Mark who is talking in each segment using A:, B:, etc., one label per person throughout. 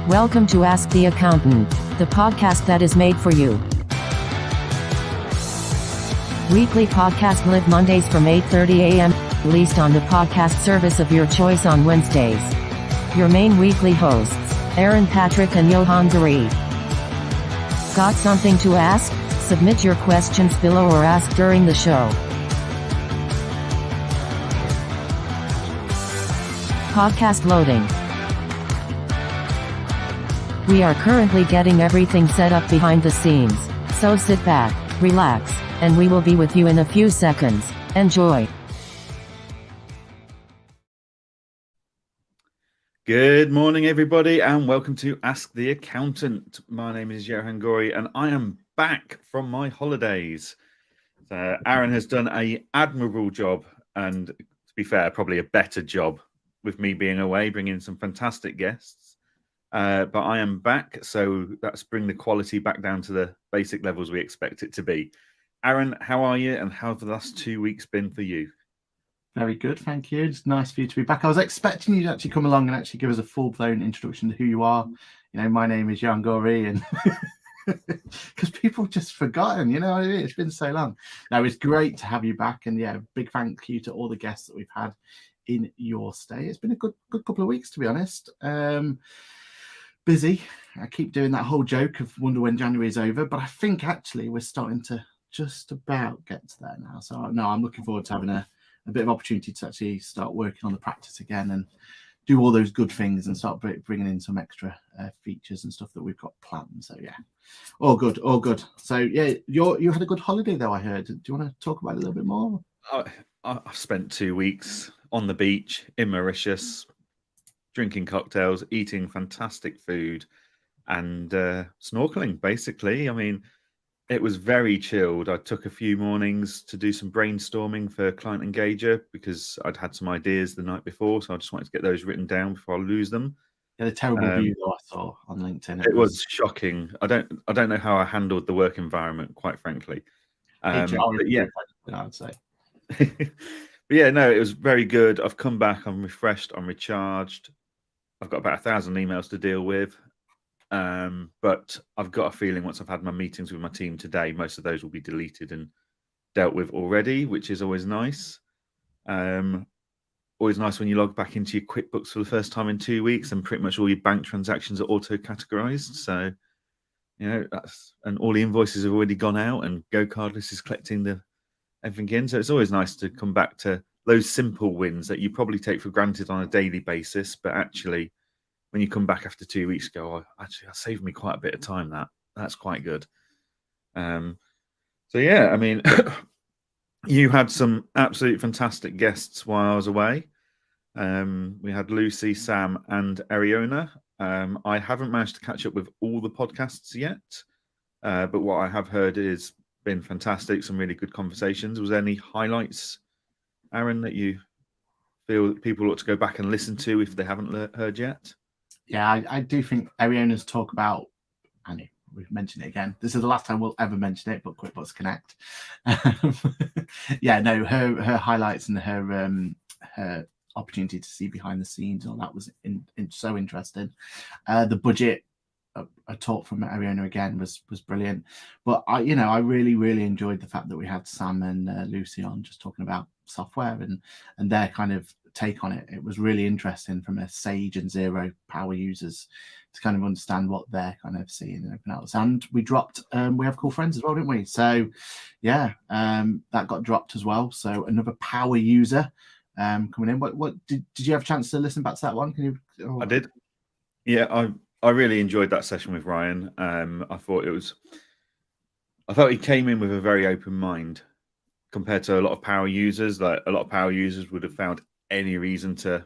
A: Welcome to Ask the Accountant, the podcast that is made for you. Weekly podcast live Mondays from 8:30 a.m., released on the podcast service of your choice on Wednesdays. Your main weekly hosts, Aaron, Patrick, and Johann. Got something to ask? Submit your questions below or ask during the show. Podcast loading. We are currently getting everything set up behind the scenes, so sit back, relax, and we will be with you in a few seconds. Enjoy.
B: Good morning, everybody, and welcome to Ask the Accountant. My name is Johann, and I am back from my holidays. Aaron has done an admirable job, and to be fair, probably a better job with me being away, bringing some fantastic guests. But I am back, so that's bring the quality back down to the basic levels we expect it to be. Aaron, how are you, and how have the last 2 weeks been for you?
C: Very good, thank you. It's nice for you to be back. I was expecting you to actually come along and actually give us a full-blown introduction to who you are. You know, my name is Johann, and because people have just forgotten, it's been so long. No, it's great to have you back, and yeah, big thank you to all the guests that we've had in your stay. It's been a good couple of weeks, to be honest. Busy. I keep doing that whole joke of wonder when January is over, but I think actually we're starting to just about get to there now. So no, I'm looking forward to having a bit of opportunity to actually start working on the practice again and do all those good things and start bringing in some extra features and stuff that we've got planned. So yeah, all good. So yeah, you had a good holiday though, I heard. Do you want to talk about it a little bit more?
B: I spent 2 weeks on the beach in Mauritius, drinking cocktails, eating fantastic food, and snorkeling, basically. I mean, it was very chilled. I took a few mornings to do some brainstorming for Client Engager because I'd had some ideas the night before, so I just wanted to get those written down before I lose them.
C: Yeah, the terrible view that I saw on LinkedIn.
B: It was shocking. I don't know how I handled the work environment, quite frankly.
C: But yeah, I would say.
B: But yeah, no, it was very good. I've come back. I'm refreshed. I'm recharged. I've got about 1,000 emails to deal with. But I've got a feeling once I've had my meetings with my team today, most of those will be deleted and dealt with already, which is always nice. Always nice when you log back into your QuickBooks for the first time in 2 weeks and pretty much all your bank transactions are auto-categorized. So, and all the invoices have already gone out and GoCardless is collecting everything in. So it's always nice to come back to those simple wins that you probably take for granted on a daily basis, but actually when you come back after 2 weeks, go, that saved me quite a bit of time. That's quite good. So yeah, I mean, you had some absolute fantastic guests while I was away. We had Lucy, Sam, and Ariona. I haven't managed to catch up with all the podcasts yet, but what I have heard is been fantastic. Some really good conversations. Was there any highlights, Aaron, that you feel that people ought to go back and listen to if they haven't heard yet?
C: Yeah, I do think Ariona's talk about, and we've mentioned it again, this is the last time we'll ever mention it, but QuickBooks Connect. Yeah, no, her highlights and her opportunity to see behind the scenes, all that was so interesting. The budget, a talk from Ariona again was brilliant. But I really, really enjoyed the fact that we had Sam and Lucy on just talking about software and their kind of take on it. It was really interesting from a Sage and Zero power users to kind of understand what they're kind of seeing and everything else. And we dropped we have cool friends as well, didn't we? So yeah, that got dropped as well. So another power user coming in. What did you have a chance to listen back to that one?
B: I did. Yeah, I really enjoyed that session with Ryan. I felt he came in with a very open mind compared to a lot of power users. Like a lot of power users would have found any reason to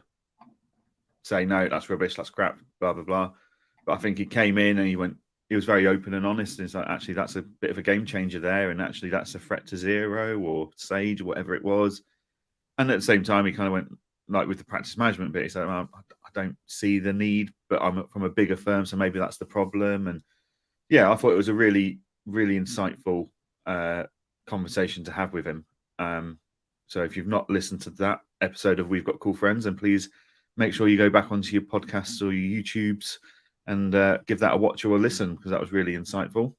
B: say, no, that's rubbish, that's crap, blah, blah, blah. But I think he came in and he was very open and honest. And it's like, actually, that's a bit of a game changer there. And actually, that's a threat to Zero or Sage or whatever it was. And at the same time, he kind of went, like with the practice management bit, he said, I don't see the need, but I'm from a bigger firm, so maybe that's the problem. And yeah, I thought it was a really, really insightful conversation to have with him. So if you've not listened to that episode of We've Got Cool Friends, then please make sure you go back onto your podcasts or your YouTubes and give that a watch or a listen, because that was really insightful.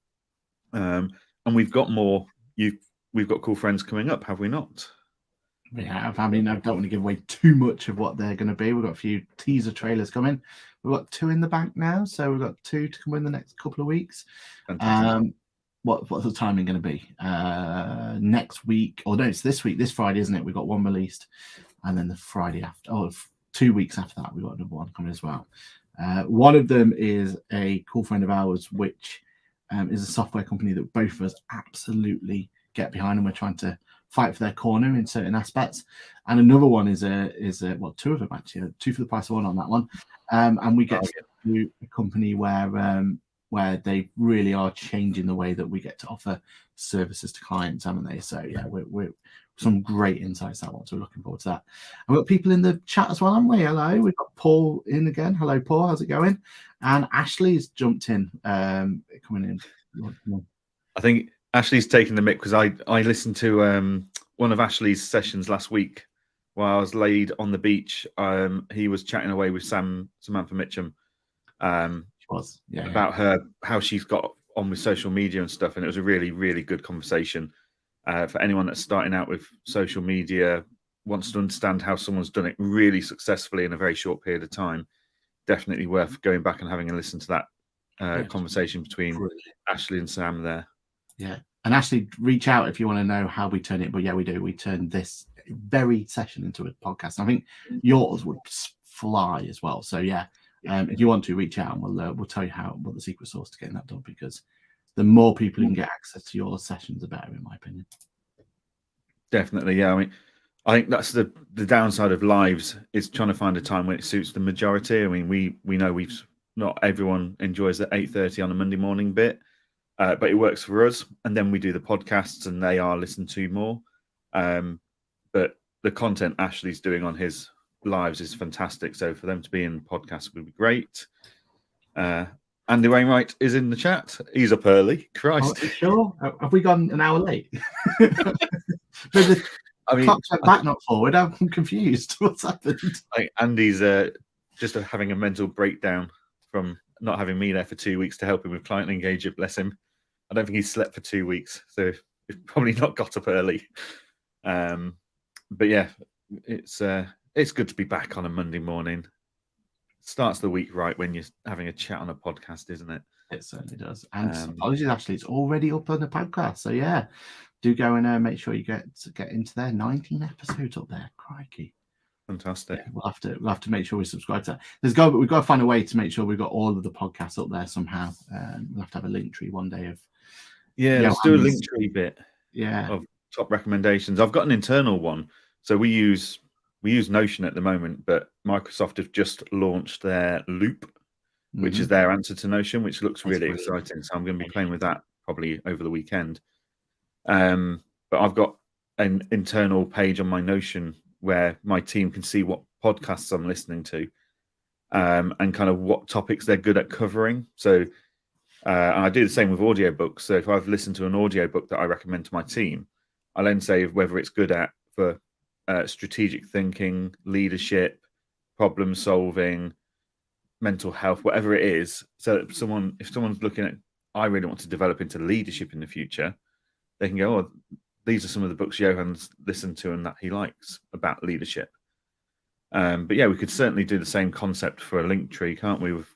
B: And we've got more. We've got cool friends coming up, have we not?
C: We have. I mean, I don't want to give away too much of what they're going to be. We've got a few teaser trailers coming. We've got 2 in the bank now, so we've got 2 to come in the next couple of weeks.
B: Fantastic.
C: What's the timing going to be? Next week, or no, it's this week, this Friday, isn't it? We've got one released, and then the Friday after, 2 weeks after that, we've got another one coming as well. One of them is a cool friend of ours, which is a software company that both of us absolutely get behind, and we're trying to fight for their corner in certain aspects. And another one is 2 of them actually, 2 for the price of 1 on that one. And we get to a company where they really are changing the way that we get to offer services to clients, haven't they? So yeah, we're some great insights that one. So we're looking forward to that. And we've got people in the chat as well, haven't we? Hello, we've got Paul in again. Hello, Paul. How's it going? And Ashley's jumped in, coming in.
B: I think Ashley's taking the mic, because I listened to one of Ashley's sessions last week while I was laid on the beach. He was chatting away with Samantha Mitchum about how she's got on with social media and stuff, and it was a really, really good conversation. For anyone that's starting out with social media, wants to understand how someone's done it really successfully in a very short period of time, definitely worth going back and having a listen to that conversation between Ashley and Sam there.
C: Yeah. And Ashley, reach out if you want to know how we turn it. But yeah, we do. We turn this very session into a podcast. I think yours would fly as well. So yeah, if you want to, reach out, and we'll tell you what the secret sauce to getting that done, because the more people who can get access to your sessions, the better, in my opinion.
B: Definitely, yeah. I mean, I think that's the downside of lives, is trying to find a time when it suits the majority. I mean, we know not everyone enjoys the 8:30 on a Monday morning bit. But it works for us, and then we do the podcasts, and they are listened to more. But the content Ashley's doing on his lives is fantastic. So for them to be in podcasts would be great. Andy Wainwright is in the chat. He's up early. Christ.
C: Oh, sure. Have we gone an hour late? I mean, clock's back, not forward. I'm confused. What's happened?
B: Andy's just having a mental breakdown from not having me there for 2 weeks to help him with client engagement. Bless him. I don't think he's slept for 2 weeks, so he's probably not got up early. But yeah, it's good to be back on a Monday morning. Starts the week right when you're having a chat on a podcast, isn't it?
C: It certainly does. And apologies, Ashley, it's already up on the podcast. So yeah, do go and make sure you get into there. 19 episodes up there. Crikey.
B: Fantastic.
C: Yeah, we'll have to make sure we subscribe to that. We've got to find a way to make sure we've got all of the podcasts up there somehow. We'll have to have a link tree one day of
B: let's do a link tree bit.
C: Yeah.
B: Of top recommendations. I've got an internal one. So we use Notion at the moment, but Microsoft have just launched their Loop, which is their answer to Notion, which looks really exciting. So I'm going to be playing with that probably over the weekend. But I've got an internal page on my Notion where my team can see what podcasts I'm listening to, and kind of what topics they're good at covering. So and I do the same with audiobooks. So if I've listened to an audiobook that I recommend to my team, I'll then say whether it's good at for strategic thinking, leadership, problem solving, mental health, whatever it is. So that if someone's looking at, I really want to develop into leadership in the future, they can go, these are some of the books Johann's listened to and that he likes about leadership. But yeah, we could certainly do the same concept for a link tree, can't we, with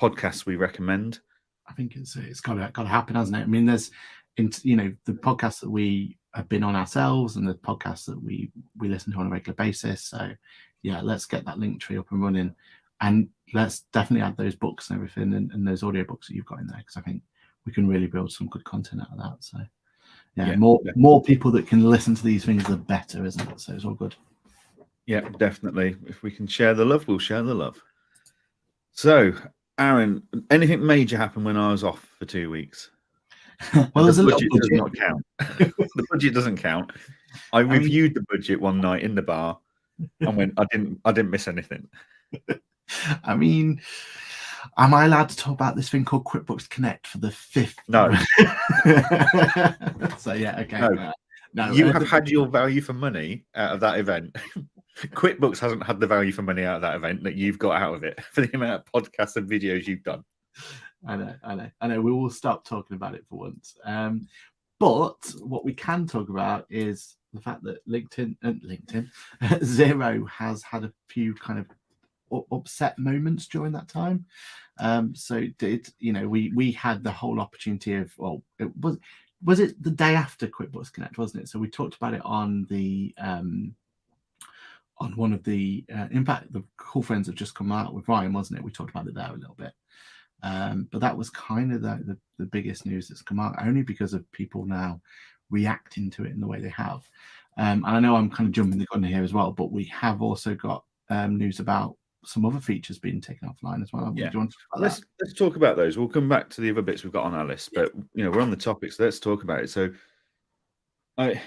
B: podcasts we recommend?
C: I think it's got to happen, hasn't it? I mean, there's, the podcasts that we have been on ourselves and the podcasts that we listen to on a regular basis. So yeah, let's get that link tree up and running, and let's definitely add those books and everything and those audiobooks that you've got in there, because I think we can really build some good content out of that. So yeah, more people that can listen to these things, the better, isn't it? So it's all good.
B: Yeah, definitely. If we can share the love, we'll share the love. So, Aaron, anything major happened when I was off for 2 weeks?
C: Well, there's a little budget.
B: Does not count. The budget doesn't count. I reviewed the budget one night in the bar and went, I didn't miss anything.
C: I mean, am I allowed to talk about this thing called QuickBooks Connect for the 5th?
B: No.
C: So yeah, okay.
B: No. You have had your value for money out of that event. QuickBooks hasn't had the value for money out of that event that you've got out of it for the amount of podcasts and videos you've done.
C: I know. We will stop talking about it for once. But what we can talk about is the fact that LinkedIn Xero has had a few kind of upset moments during that time. We had the whole opportunity of, well, it was it the day after QuickBooks Connect, wasn't it? So we talked about it on the on one of the in fact the Cool Friends have just come out with Ryan, wasn't it? We talked about it there a little bit. But that was kind of the biggest news that's come out, only because of people now reacting to it in the way they have. And I know I'm kind of jumping the gun here as well, but we have also got news about some other features being taken offline as well.
B: Yeah.
C: Do you want to talk about
B: let's talk about those. We'll come back to the other bits we've got on our list, but we're on the topic, so let's talk about it. So I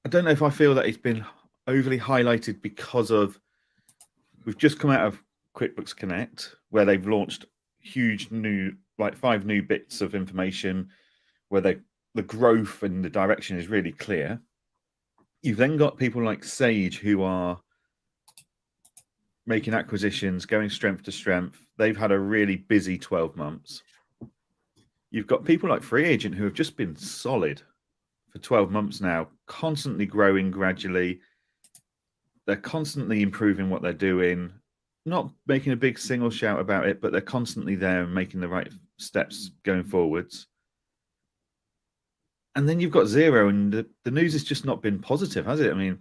B: don't know if I feel that it's been overly highlighted because of we've just come out of QuickBooks Connect, where they've launched huge new, like 5 new bits of information, where the growth and the direction is really clear. You've then got people like Sage who are making acquisitions, going strength to strength. They've had a really busy 12 months. You've got people like Free Agent who have just been solid for 12 months now, constantly growing gradually. They're constantly improving what they're doing, not making a big single shout about it, but they're constantly there and making the right steps going forwards. And then you've got Xero, and the news has just not been positive, has it? I mean,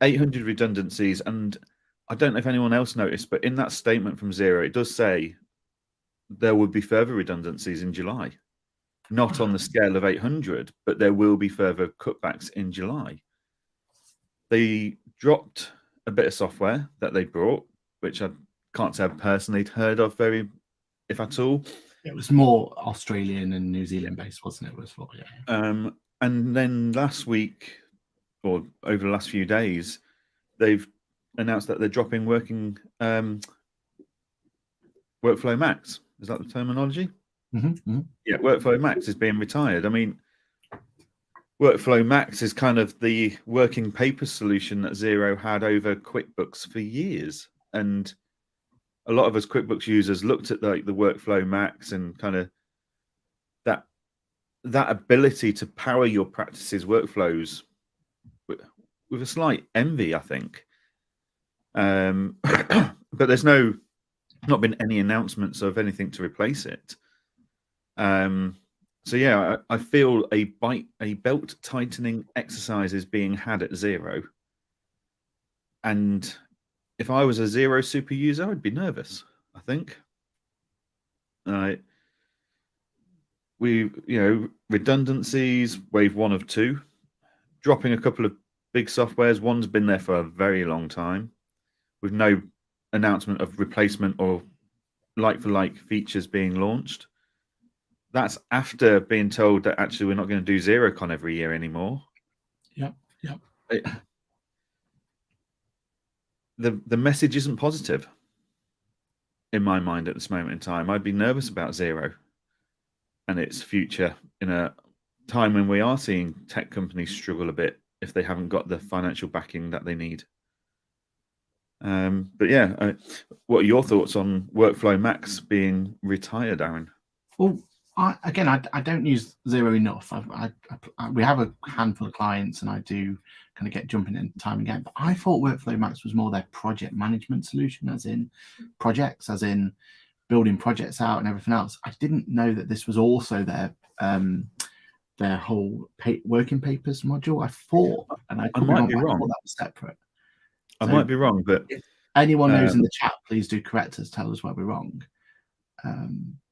B: 800 redundancies, and I don't know if anyone else noticed, but in that statement from Xero, it does say there would be further redundancies in July. Not on the scale of 800, but there will be further cutbacks in July. They dropped a bit of software that they brought, which I can't say I've personally heard of if at all.
C: It was more Australian and New Zealand based, wasn't it?
B: And then last week, or over the last few days, they've announced that they're dropping Workflow Max. Is that the terminology?
C: Mm-hmm.
B: Yeah, Workflow Max is being retired. I mean, Workflow Max is kind of the working paper solution that Xero had over QuickBooks for years. And a lot of us QuickBooks users looked at the Workflow Max and kind of that ability to power your practices workflows with a slight envy, I think. But there's not been any announcements of anything to replace it. So yeah, I feel a belt tightening exercise is being had at Xero. And if I was a Xero super user, I'd be nervous, I think. Redundancies, wave 1 of 2, dropping a couple of big softwares. One's been there for a very long time with no announcement of replacement or like-for-like features being launched. That's after being told that actually we're not going to do XeroCon every year anymore.
C: Yep.
B: The message isn't positive in my mind at this moment in time. I'd be nervous about Xero and its future in a time when we are seeing tech companies struggle a bit if they haven't got the financial backing that they need. But yeah, what are your thoughts on Workflow Max being retired, Aaron?
C: Well, I don't use Xero enough. We have a handful of clients, and I do kind of get jumping in time again. But I thought Workflow Max was more their project management solution, as in projects, as in building projects out and everything else. I didn't know that this was also their whole working papers module. I thought, and I might be wrong. I thought that was separate.
B: I might be wrong, but
C: if anyone knows in the chat, please do correct us. Tell us where we're wrong.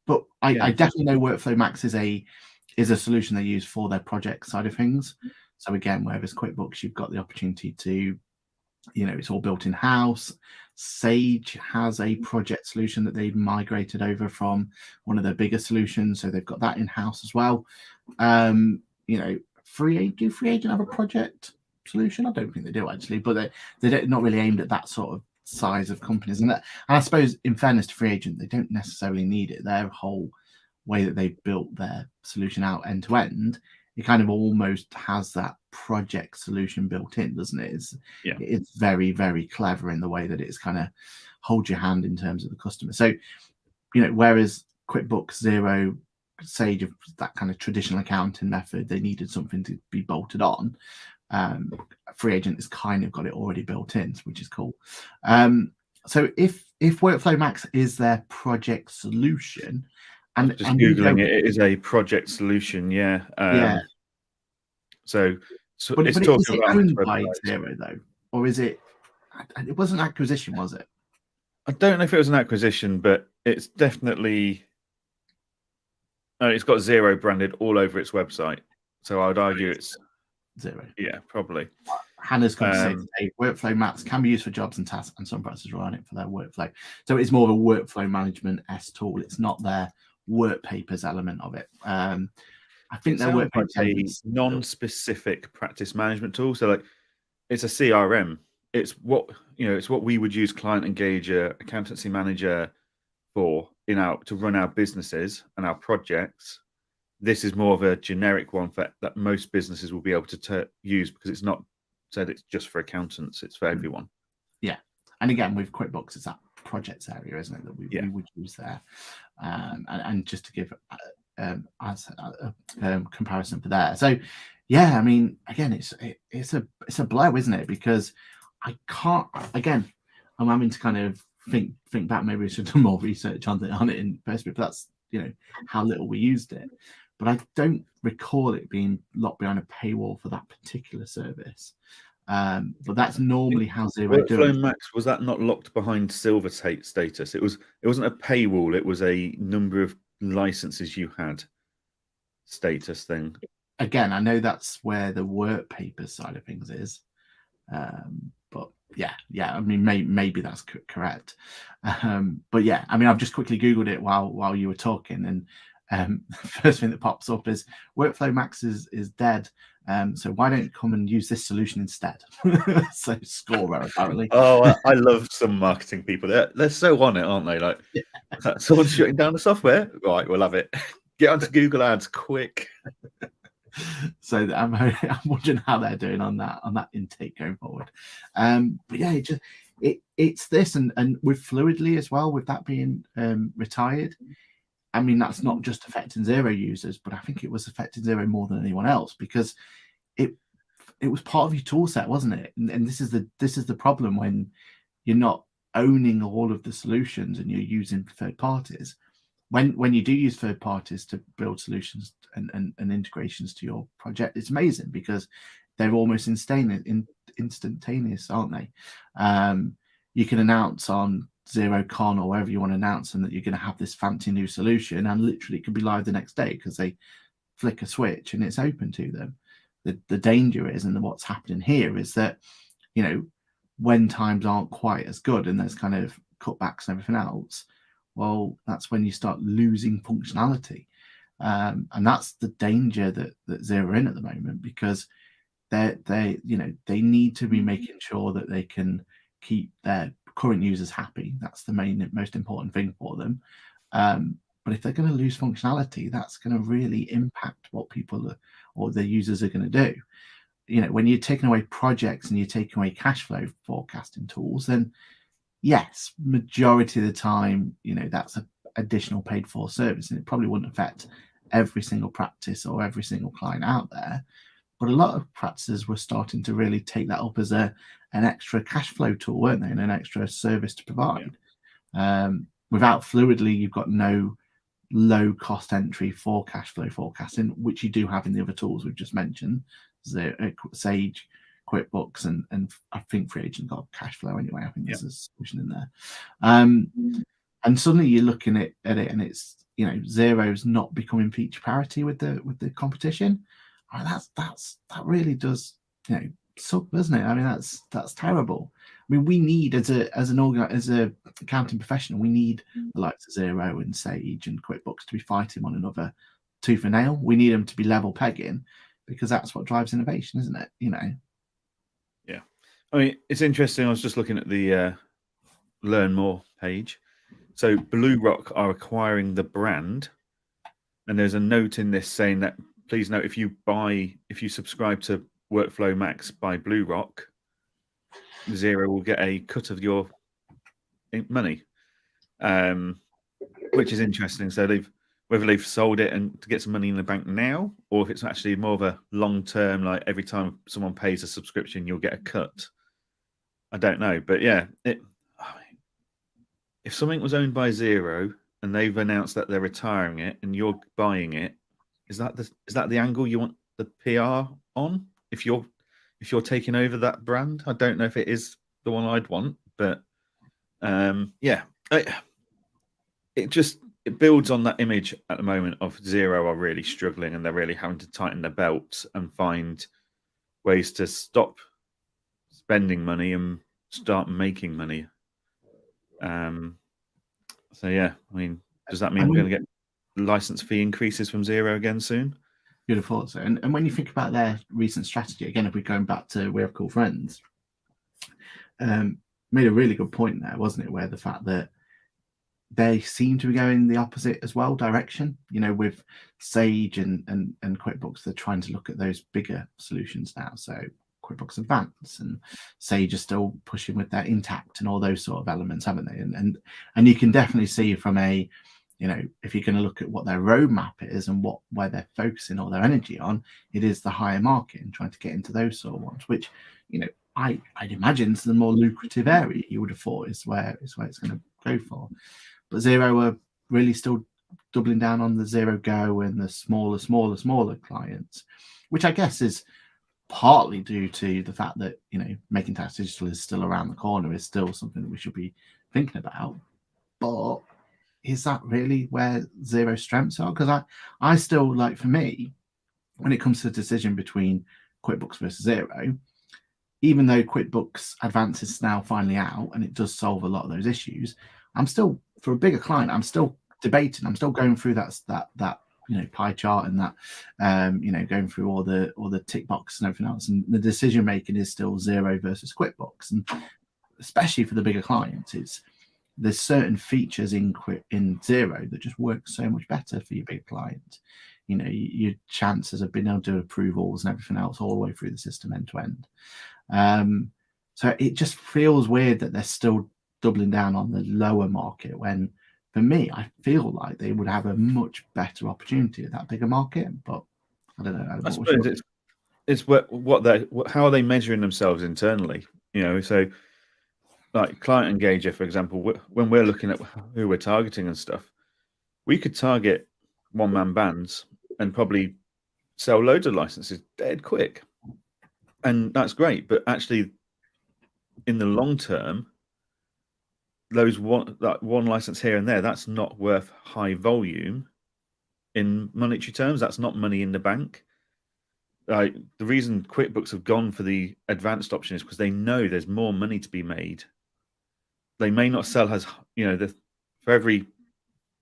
C: But I definitely know Workflow Max is a solution they use for their project side of things. So again, whereas QuickBooks, you've got the opportunity to, it's all built in house. Sage has a project solution that they've migrated over from one of their bigger solutions, so they've got that in house as well. Free Agent have a project solution? I don't think they do actually, but they're not really aimed at that sort of size of companies. And I suppose, in fairness to Free Agent, they don't necessarily need it. Their whole way that they built their solution out end to end it kind of almost has that project solution built in, doesn't it? It's very, very clever in the way that it's kind of hold your hand in terms of the customer. So, whereas QuickBooks, Xero, Sage, of that kind of traditional accounting method, they needed something to be bolted on. Free Agent has kind of got it already built in, which is cool. So if Workflow Max is their project solution, and
B: just googling it is a project solution,
C: yeah.
B: So
C: but
B: it's
C: is
B: talking
C: it
B: about
C: owned by Xero though, or is it? It wasn't acquisition, was it?
B: I don't know if it was an acquisition, but it's definitely. It's got Xero branded all over its website, so I would argue it's
C: Xero.
B: Yeah, probably.
C: Hannah's come to say today, Workflow Maps can be used for jobs and tasks, and some practices rely on it for their workflow. So it's more of a workflow management tool. It's not their work papers element of it. I think their work papers
B: like a non-specific practice management tool. So like, it's a CRM. It's what it's what we would use Client Engager, Accountancy Manager for to run our businesses and our projects. This is more of a generic one that most businesses will be able to use, because it's not said it's just for accountants, it's for everyone.
C: Yeah. And again, with QuickBooks, it's that projects area, isn't it, that we would use there. And just to give as a comparison for there. So yeah, I mean, again, it's a blow, isn't it? Because I can't, again, I'm having to kind of think back, maybe we should do more research on it in first, but that's how little we used it. But I don't recall it being locked behind a paywall for that particular service. But that's normally how Xero do it.
B: Workflow Max, was that not locked behind silver status? It wasn't a paywall, it was a number of licenses you had status thing.
C: Again, I know that's where the work papers side of things is. But yeah, I mean, maybe that's correct. But yeah, I mean, I've just quickly Googled it while you were talking, and the first thing that pops up is Workflow Max is dead. So why don't you come and use this solution instead? So scorer, apparently.
B: Oh, I love some marketing people. They're so on it, aren't they? Like, someone's shutting down the software. Right, we'll have it. Get onto Google Ads quick.
C: So I'm wondering how they're doing on that intake going forward. But yeah, it's this, and with Fluidly as well, with that being retired. I mean, that's not just affecting Xero users, but I think it was affecting Xero more than anyone else, because it was part of your tool set, wasn't it? And this is the problem when you're not owning all of the solutions and you're using third parties. When you do use third parties to build solutions and integrations to your project, it's amazing because they're almost instantaneous, aren't they? You can announce on XeroCon or wherever you want to announce them that you're going to have this fancy new solution, and literally it could be live the next day because they flick a switch and it's open to them. The danger is, and what's happening here is that, when times aren't quite as good and there's kind of cutbacks and everything else, well, that's when you start losing functionality. And that's the danger that Xero are in at the moment, because they need to be making sure that they can keep their current users happy. That's the most important thing for them. But if they're going to lose functionality, that's going to really impact what people or their users are going to do. When you're taking away projects and you're taking away cash flow forecasting tools, then yes, majority of the time, that's an additional paid for service, and it probably wouldn't affect every single practice or every single client out there. But a lot of practices were starting to really take that up as an extra cash flow tool, weren't they? And an extra service to provide. Yeah. Without Fluidly, you've got no low cost entry for cash flow forecasting, which you do have in the other tools we've just mentioned, Sage, QuickBooks, and I think Free Agent got cash flow anyway. I think there's a solution in there. And suddenly you're looking at it, and it's Xero's not becoming feature parity with the competition. That really does suck, doesn't it? I mean, that's terrible. I mean, we need as a accounting professional, we need the likes of Xero and Sage and QuickBooks to be fighting one another tooth and nail. We need them to be level pegging, because that's what drives innovation, isn't it?
B: Yeah, I mean, it's interesting. I was just looking at the Learn More page. So Blue Rock are acquiring the brand, and there's a note in this saying that please note, if you subscribe to Workflow Max by BlueRock, Xero will get a cut of your money, which is interesting. So whether they've sold it and to get some money in the bank now, or if it's actually more of a long term, like every time someone pays a subscription, you'll get a cut. I don't know, but yeah, if something was owned by Xero and they've announced that they're retiring it and you're buying it, is that the angle you want the PR on? If you're taking over that brand, I don't know if it is the one I'd want, but yeah, it builds on that image at the moment of Xero are really struggling and they're really having to tighten their belts and find ways to stop spending money and start making money. So yeah, I mean, does that mean we're going to get license fee increases from Xero again soon?
C: You'd have thought so. And when you think about their recent strategy, again, if we're going back to We Have Cool Friends, made a really good point there, wasn't it? Where the fact that they seem to be going the opposite as well direction, with Sage and QuickBooks, they're trying to look at those bigger solutions now. So QuickBooks Advanced and Sage are still pushing with their Intact and all those sort of elements, haven't they? And you can definitely see from if you're going to look at what their roadmap is and where they're focusing all their energy on, it is the higher market and trying to get into those sort of ones, which, I'd imagine is the more lucrative area you would have thought is where it's going to go for. But Xero are really still doubling down on the Xero Go and the smaller clients, which I guess is partly due to the fact that, making tax digital is still around the corner, is still something that we should be thinking about. But is that really where Xero's strengths are? Because I still, like, for me, when it comes to the decision between QuickBooks versus Xero, even though QuickBooks Advanced is now finally out and it does solve a lot of those issues, I'm still, for a bigger client, I'm still debating. I'm still going through that pie chart and that going through all the tick boxes and everything else, and the decision making is still Xero versus QuickBooks. And especially for the bigger clients, there's certain features in Xero that just work so much better for your big client. Your chances of being able to do approvals and everything else all the way through the system end to end. So it just feels weird that they're still doubling down on the lower market when, for me, I feel like they would have a much better opportunity at that bigger market. But I don't know.
B: I suppose it's how are they measuring themselves internally? So like Client Engager, for example, when we're looking at who we're targeting and stuff, we could target one-man bands and probably sell loads of licenses dead quick. And that's great. But actually, in the long term, that one license here and there, that's not worth high volume in monetary terms. That's not money in the bank. The reason QuickBooks have gone for the advanced option is because they know there's more money to be made. They may not sell for every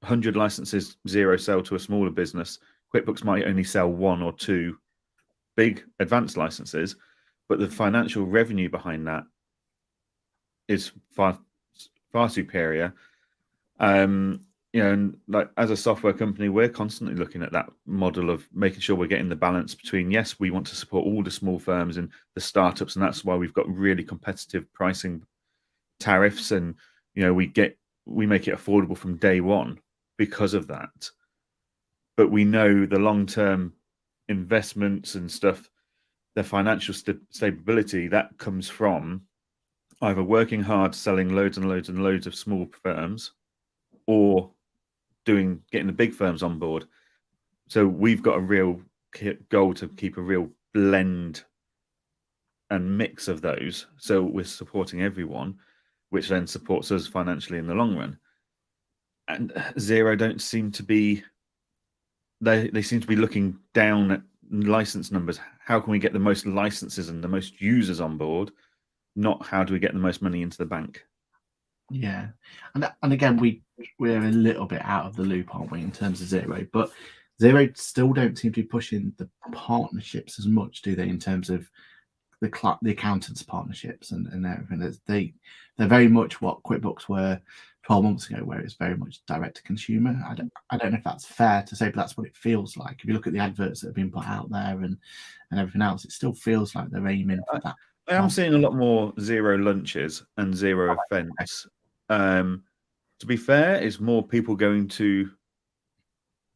B: 100 licenses Xero sell to a smaller business, QuickBooks might only sell 1 or 2 big advanced licenses, but the financial revenue behind that is far superior. And like as a software company, we're constantly looking at that model of making sure we're getting the balance between, yes, we want to support all the small firms and the startups, and that's why we've got really competitive pricing tariffs, and we make it affordable from day one because of that. But we know the long-term investments and stuff, the financial stability that comes from either working hard, selling loads and loads and loads of small firms, or getting the big firms on board. So we've got a real goal to keep a real blend and mix of those. So we're supporting everyone, which then supports us financially in the long run. And Xero don't seem to be, they seem to be looking down at license numbers. How can we get the most licenses and the most users on board? Not how do we get the most money into the bank?
C: Yeah, and again, we're a little bit out of the loop, aren't we, in terms of Xero? But Xero still don't seem to be pushing the partnerships as much, do they, in terms of the accountants partnerships and everything. They're very much what QuickBooks were 12 months ago, where it's very much direct to consumer. I don't know if that's fair to say, but that's what it feels like. If you look at the adverts that have been put out there and everything else, it still feels like they're aiming for that.
B: I am seeing a lot more zero lunches and zero events. To be fair, it's more people going to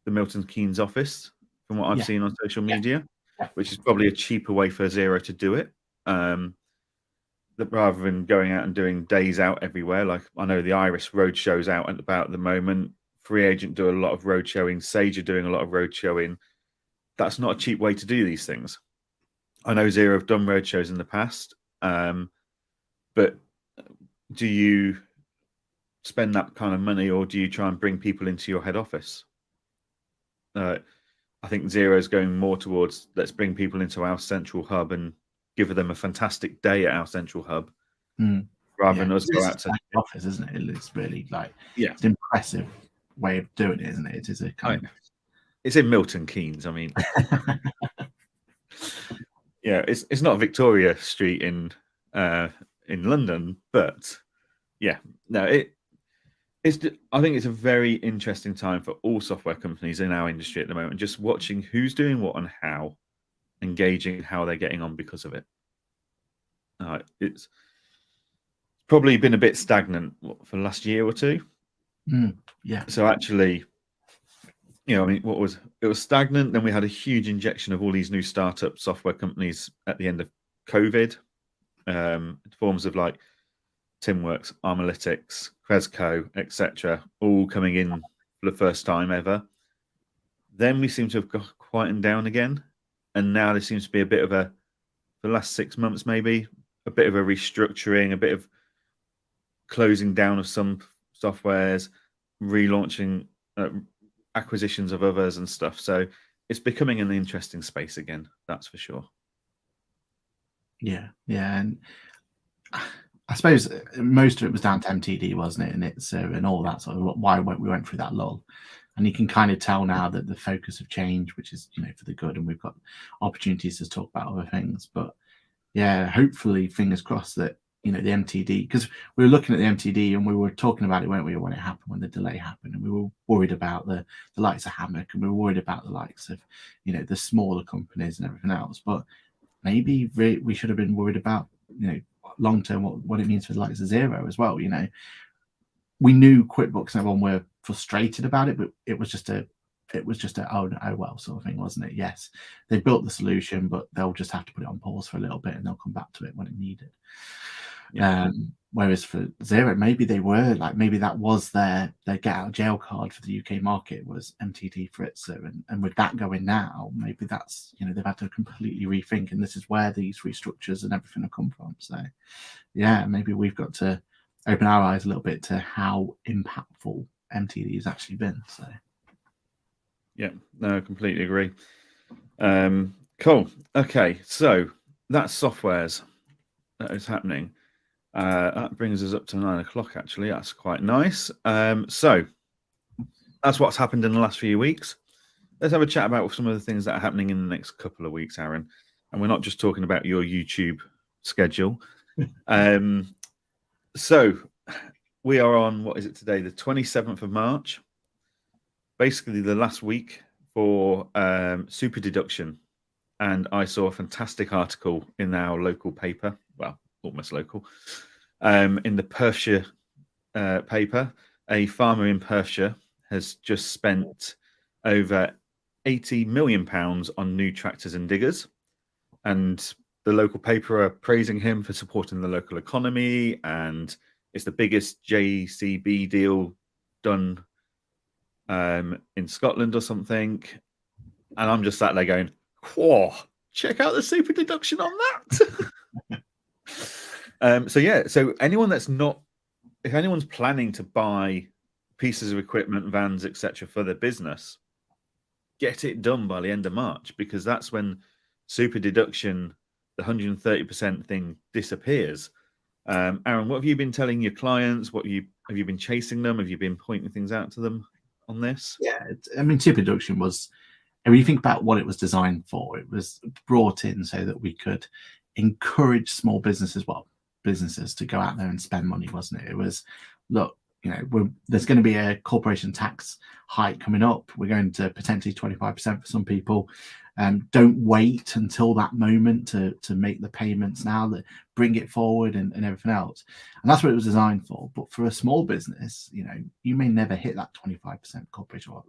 B: the Milton Keynes office from what I've seen on social media, which is probably a cheaper way for Zero to do it. Rather than going out and doing days out everywhere. Like I know the Iris road shows out at about the moment. Free Agent do a lot of road showing. Sage are doing a lot of road showing. That's not a cheap way to do these things. I know Zero have done road shows in the past, but do you spend that kind of money, or do you try and bring people into your head office? I think Zero is going more towards let's bring people into our central hub and give them a fantastic day at our central hub, rather than us go out to
C: the office, isn't it? It's really like
B: it's
C: an impressive way of doing it, isn't it? It is a kind of...
B: It's in Milton Keynes. I mean, it's not Victoria Street in London, but I think it's a very interesting time for all software companies in our industry at the moment. Just watching who's doing what and how, engaging how they're getting on because of it. It's probably been a bit stagnant for the last year or two. So actually, I mean, it was stagnant. Then we had a huge injection of all these new startup software companies at the end of COVID, forms of like Timworks, Armalytics, Cresco, etc., all coming in for the first time ever. Then we seem to have got quietened down again. And now there seems to be a bit of for the last 6 months, maybe, a bit of a restructuring, a bit of closing down of some softwares, relaunching acquisitions of others and stuff. So it's becoming an interesting space again, that's for sure.
C: Yeah. And I suppose most of it was down to MTD, wasn't it? And it's and all that sort of why we went through that lull. And you can kind of tell now that the focus have changed, which is, for the good, and we've got opportunities to talk about other things. But hopefully, fingers crossed that, the MTD, because we were looking at the MTD and we were talking about it, weren't we, when it happened, when the delay happened, and we were worried about the likes of Hammock, and we were worried about the likes of, the smaller companies and everything else. But maybe we should have been worried about, long term, what it means for the likes of Zero as well. We knew QuickBooks and everyone were frustrated about it, but it was just a oh well sort of thing, wasn't it? Yes, they built the solution, but they'll just have to put it on pause for a little bit and they'll come back to it when it needed. Whereas for Zero, maybe they were like, maybe that was their get out of jail card for the UK market was MTD for Itzer, and with that going now, maybe that's they've had to completely rethink, and this is where these restructures and everything have come from. So maybe we've got to open our eyes a little bit to how impactful MTD has actually been. So
B: I completely agree. Cool. Okay, so that's softwares that is happening. That brings us up to 9 o'clock, actually. That's quite nice. So that's what's happened in the last few weeks. Let's have a chat about some of the things that are happening in the next couple of weeks, Aaron. And we're not just talking about your YouTube schedule. So we are on, what is it today? The 27th of March. Basically the last week for super deduction. And I saw a fantastic article in our local paper. Well, almost local. In the Perthshire paper, a farmer in Perthshire has just spent over £80 million on new tractors and diggers. And the local paper are praising him for supporting the local economy. And it's the biggest JCB deal done in Scotland or something. And I'm just sat there going, whoa, check out the super deduction on that. So anyone that's not, if anyone's planning to buy pieces of equipment, vans, etc. for their business, get it done by the end of March, because that's when super deduction, the 130% thing, disappears. Aaron, what have you been telling your clients? Have you been chasing them? Have you been pointing things out to them on this?
C: Yeah, super deduction was, and when you think about what it was designed for, it was brought in so that we could encourage small businesses to go out there and spend money, wasn't it? It was, look, there's going to be a corporation tax hike coming up. We're going to potentially 25% for some people. Don't wait until that moment to make the payments now. That bring it forward and everything else. And that's what it was designed for. But for a small business, you may never hit that 25% corporation. Or,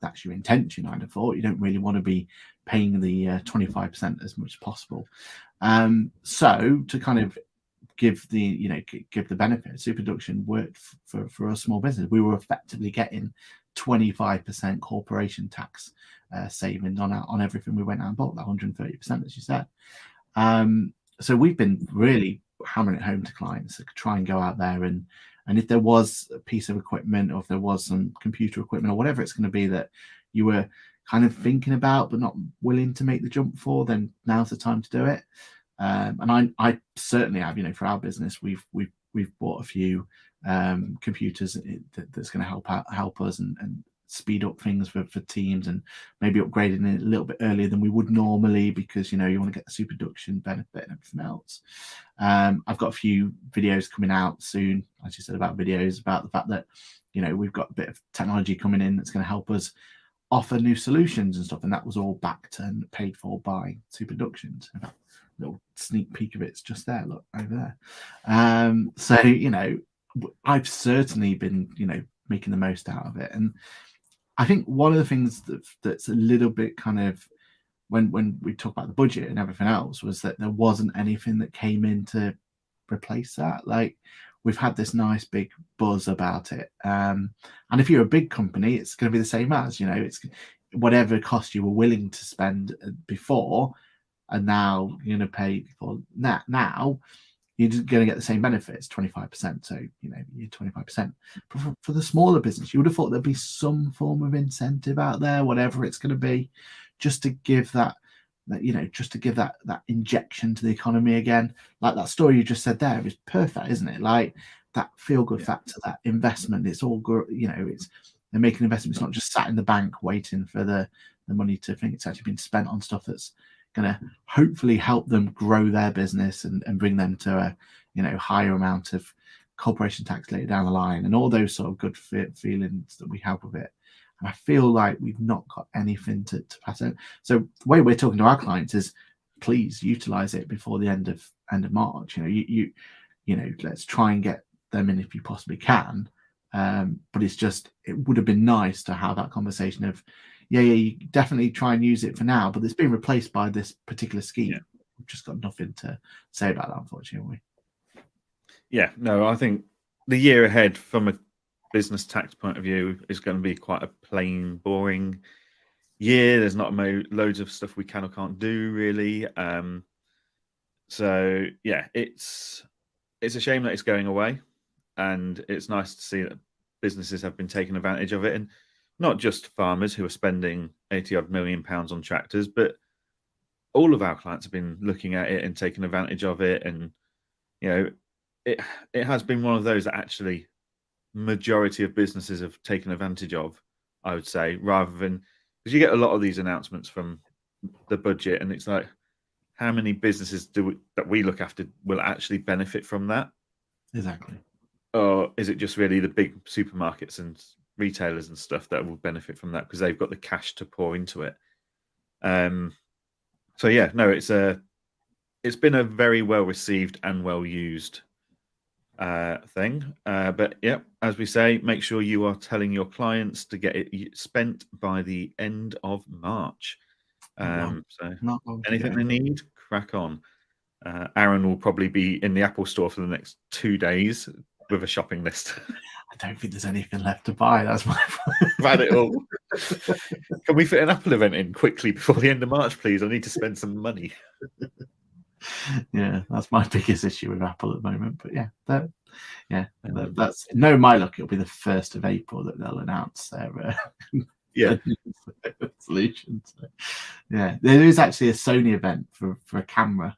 C: that's your intention. I'd have thought you don't really want to be paying the 25% as much as possible. So to kind of give the benefit, super deduction worked for a small business. We were effectively getting 25% corporation tax savings on everything we went out and bought, that 130%, as you said. So we've been really hammering it home to clients to try and go out there and if there was a piece of equipment, or if there was some computer equipment, or whatever it's going to be that you were kind of thinking about but not willing to make the jump for, then now's the time to do it. And I certainly have, for our business, we've bought a few computers that's going to help us and speed up things for teams, and maybe upgrading it a little bit earlier than we would normally, because you want to get the super deduction benefit and everything else. I've got a few videos coming out soon, as you said, about videos about the fact that we've got a bit of technology coming in that's going to help us offer new solutions and stuff, and that was all backed and paid for by super deductions. Little sneak peek of it's just there, look over there. So I've certainly been making the most out of it. And I think one of the things that's a little bit kind of, when we talk about the budget and everything else, was that there wasn't anything that came in to replace that. Like, we've had this nice big buzz about it, and if you're a big company, it's going to be the same as it's whatever cost you were willing to spend before, and now you're going to pay for that. Now you're going to get the same benefits, 25%. So you're 25%. But for the smaller business, you would have thought there'd be some form of incentive out there, whatever it's going to be, just to give that injection to the economy again. Like that story you just said there is perfect, isn't it? Like that feel-good factor, that investment. It's all good. They're making investment. It's not just sat in the bank waiting for the money to think. It's actually been spent on stuff that's going to hopefully help them grow their business and bring them to a higher amount of corporation tax later down the line, and all those sort of good feelings that we have with it. And I feel like we've not got anything to pass out. So the way we're talking to our clients is, please utilize it before the end of March. Let's try and get them in if you possibly can. But it would have been nice to have that conversation of, you definitely try and use it for now, but it's been replaced by this particular scheme. We've just got nothing to say about that, unfortunately.
B: Yeah, no, I think the year ahead from a business tax point of view is going to be quite a plain, boring year. There's not loads of stuff we can or can't do, really. So yeah, it's a shame that it's going away, and it's nice to see that businesses have been taking advantage of it, and not just farmers who are spending 80-odd million pounds on tractors, but all of our clients have been looking at it and taking advantage of it. And it has been one of those that actually majority of businesses have taken advantage of, I would say, rather than, because you get a lot of these announcements from the budget, and it's like, how many businesses that we look after will actually benefit from that?
C: Exactly.
B: Or is it just really the big supermarkets and retailers and stuff that will benefit from that because they've got the cash to pour into it? So yeah, no, it's been a very well received and well used thing. But yeah, as we say, make sure you are telling your clients to get it spent by the end of March. So anything they need, crack on. Aaron will probably be in the Apple store for the next 2 days with a shopping list.
C: I don't think there's anything left to buy. That's my
B: Had it all. Can we fit an Apple event in quickly before the end of March, please? I need to spend some money.
C: Yeah, that's my biggest issue with Apple at the moment. But that's no, my luck. It'll be the 1st of April that they'll announce their solution. So, yeah, there is actually a Sony event for a camera,